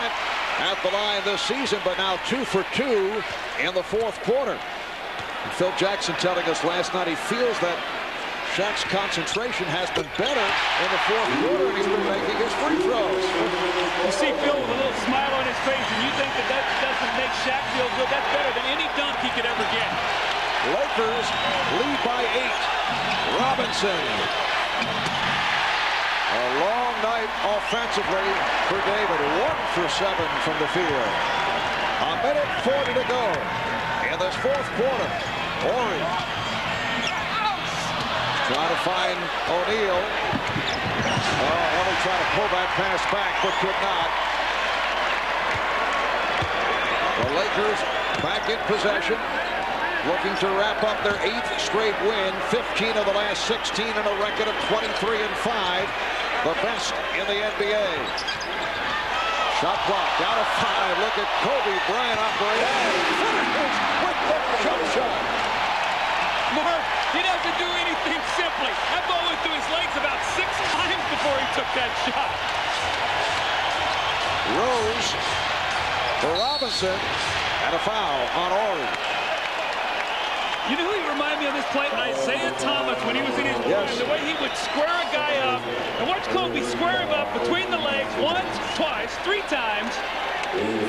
at the line this season, but now 2 for 2 in the fourth quarter. And Phil Jackson telling us last night he feels that Shaq's concentration has been better in the fourth quarter, and he's been making his free throws. You see Phil with a little smile on his face, and you think that doesn't make Shaq feel good. That's better than any dunk he could ever get. Lakers lead by 8. Robinson. A long night offensively for David. 1 for 7 from the field. A minute 40 to go in this fourth quarter. Ori trying to find O'Neal. Oh, Ellie trying to pull that pass back, but could not. The Lakers back in possession, looking to wrap up their 8th straight win, 15 of the last 16, and a record of 23-5, the best in the NBA. Shot clock down to 5. Look at Kobe Bryant operating. Finishes with the jump shot. Mark, he doesn't do anything simply. That ball went through his legs about 6 times before he took that shot. Rose for Robinson, and a foul on Horry. You know who he reminded me of this play? Isaiah Thomas when he was in his prime. The way he would square a guy up. And watch Kobe square him up between the legs once, twice, 3 times.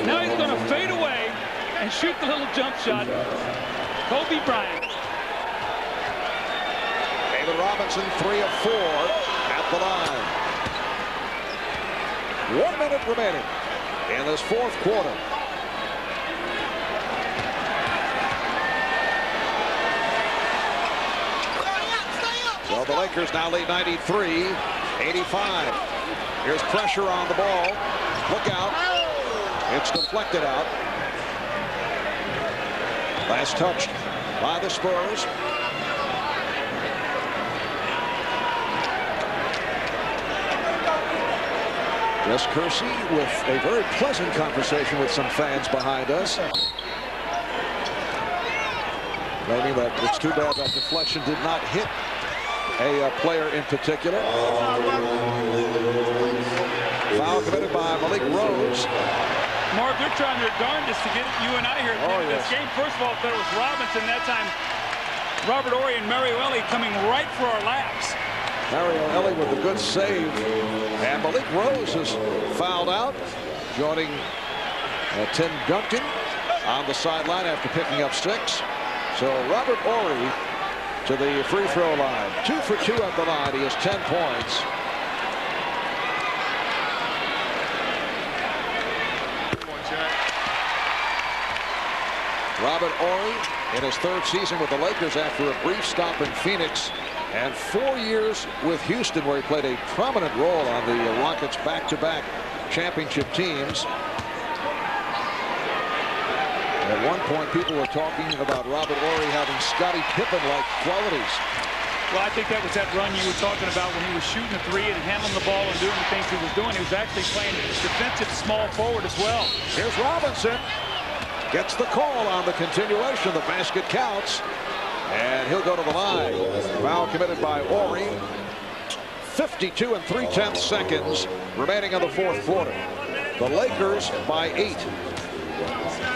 Now he's going to fade away and shoot the little jump shot. Kobe Bryant. David Robinson, 3 of 4 at the line. 1 minute remaining in this 4th quarter. So the Lakers now lead 93-85. Here's pressure on the ball. Look out. It's deflected out. Last touched by the Spurs. Jess Kersey with a very pleasant conversation with some fans behind us. Claiming that it's too bad that deflection did not hit a player in particular. Foul committed by Malik Rose. Mark, they're trying their darndest to get you and I here at the end of this game. First of all, I thought it was Robinson. That time, Robert Horry and Mario Elie coming right for our laps. Mario Elie with a good save. And Malik Rose is fouled out, joining Tim Duncan on the sideline after picking up 6. So Robert Horry to the free throw line. 2 for 2 at the line. He has 10 points. Robert Horry in his 3rd season with the Lakers after a brief stop in Phoenix and 4 years with Houston, where he played a prominent role on the Rockets' back-to-back championship teams. At one point, people were talking about Robert Horry having Scottie Pippen-like qualities. Well, I think that was that run you were talking about when he was shooting a 3 and handling the ball and doing the things he was doing. He was actually playing defensive small forward as well. Here's Robinson. Gets the call on the continuation. The basket counts. And he'll go to the line. Foul committed by Horry. 52 3/10 seconds remaining in the 4th quarter. The Lakers by 8.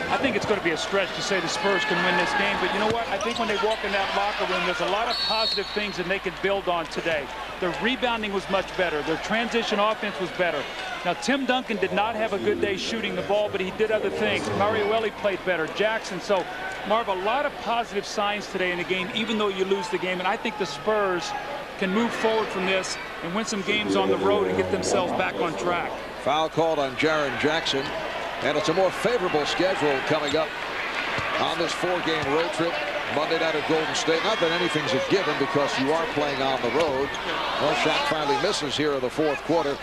I think it's going to be a stretch to say the Spurs can win this game, but you know what? I think when they walk in that locker room, there's a lot of positive things that they can build on today. Their rebounding was much better. Their transition offense was better. Now, Tim Duncan did not have a good day shooting the ball, but he did other things. Mario Elie played better. Jackson. So, Marv, a lot of positive signs today in the game, even though you lose the game. And I think the Spurs can move forward from this and win some games on the road and get themselves back on track. Foul called on Jaren Jackson. And it's a more favorable schedule coming up on this 4-game road trip. Monday night at Golden State. Not that anything's a given because you are playing on the road. Well, Shaq finally misses here in the 4th quarter.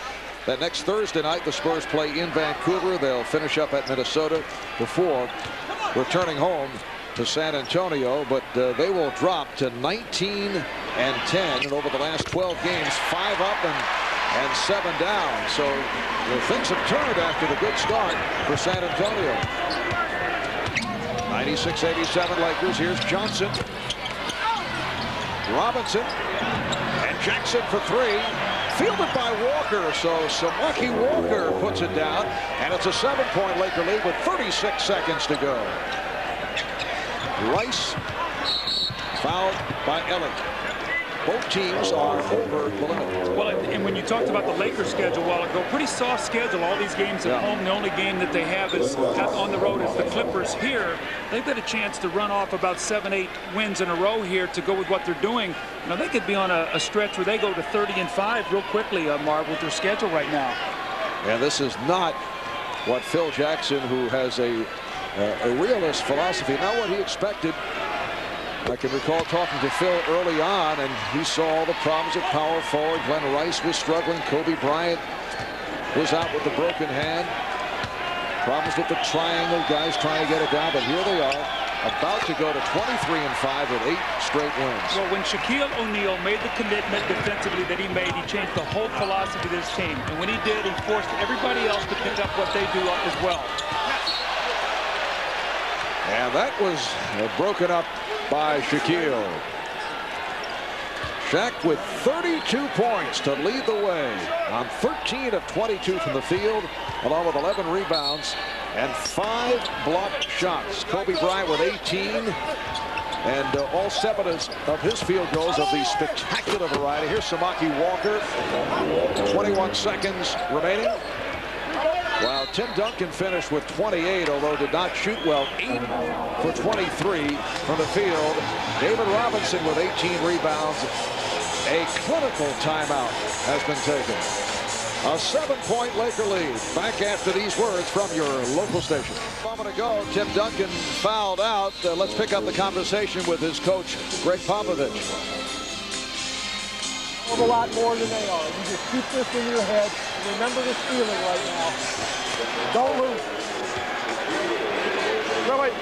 That next Thursday night, the Spurs play in Vancouver. They'll finish up at Minnesota before returning home to San Antonio. But they will drop to 19-10. And over the last 12 games, 5 up and 7 down. So things have turned after the good start for San Antonio. 96-87 Lakers. Here's Johnson. Robinson. And Jackson for 3. Fielded by Walker. So Samaki Walker puts it down. And it's a 7-point Laker lead with 36 seconds to go. Rice fouled by Elie. Both teams are over the limit. Well, and when you talked about the Lakers schedule a while ago, pretty soft schedule. All these games at home. The only game that they have is on the road is the Clippers. Here, they've got a chance to run off about 7-8 wins in a row here to go with what they're doing. You know, they could be on a stretch where they go to 30-5 real quickly, Marv, with their schedule right now. And this is not what Phil Jackson, who has a realist philosophy, not what he expected. I can recall talking to Phil early on, and he saw all the problems at power forward. Glenn Rice was struggling. Kobe Bryant was out with a broken hand. Problems with the triangle, guys trying to get it down, but here they are, about to go to 23-5 with 8 straight wins. Well, when Shaquille O'Neal made the commitment defensively that he made, he changed the whole philosophy of this team. And when he did, he forced everybody else to pick up what they do as well. And that was broken up by Shaquille. Shaq with 32 points to lead the way on 13 of 22 from the field, along with 11 rebounds and 5 blocked shots. Kobe Bryant with 18, and all 7 of his field goals of the spectacular variety. Here's Samaki Walker, 21 seconds remaining. While Tim Duncan finished with 28, although did not shoot well, 8 for 23 from the field. David Robinson with 18 rebounds. A clinical timeout has been taken. A 7-point Laker lead. Back after these words from your local station. A moment ago, Tim Duncan fouled out. Let's pick up the conversation with his coach, Greg Popovich. A lot more than they are. You just keep this in your head. And remember this feeling right now. Don't lose. No, wait.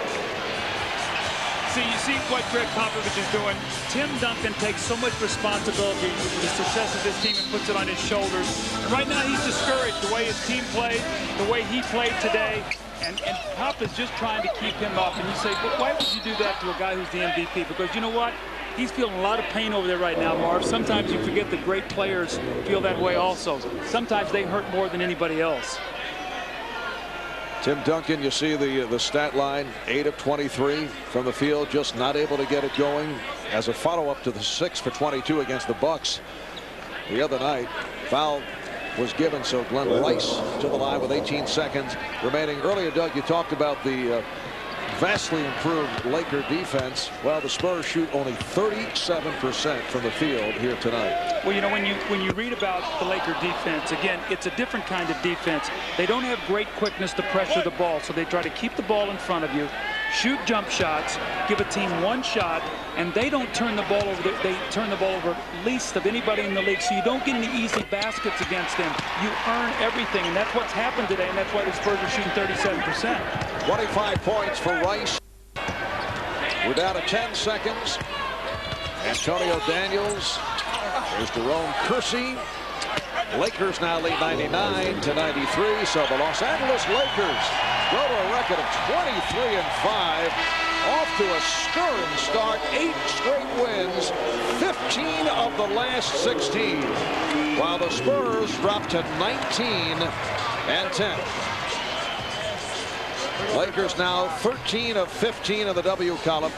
See, you see what Greg Popovich is doing. Tim Duncan takes so much responsibility for the success of this team and puts it on his shoulders. And right now he's discouraged the way his team played, the way he played today. And Pop is just trying to keep him up. And you say, but why would you do that to a guy who's the MVP? Because you know what? He's feeling a lot of pain over there right now, Marv. Sometimes you forget that great players feel that way also. Sometimes they hurt more than anybody else. Tim Duncan, you see the stat line, 8 of 23 from the field, just not able to get it going as a follow-up to the 6 for 22 against the Bucks the other night. Foul was given, so Glenn Rice to the line with 18 seconds remaining. Earlier, Doug, you talked about the vastly improved Laker defense. Well, the Spurs shoot only 37% from the field here tonight. Well, you know, when you read about the Laker defense, again, it's a different kind of defense. They don't have great quickness to pressure the ball, so they try to keep the ball in front of you, shoot jump shots, give a team one shot, and they don't turn the ball over. They turn the ball over least of anybody in the league, so you don't get any easy baskets against them. You earn everything, and that's what's happened today, and that's why the Spurs are shooting 37%. 25 points for Rice. We're down to 10 seconds. Antonio Daniels. There's Jerome Kersey. Lakers now lead 99-93. So the Los Angeles Lakers go to a record of 23-5. Off to a stirring start. 8 straight wins. 15 of the last 16. While the Spurs drop to 19-10. Lakers now 13 of 15 in the W column.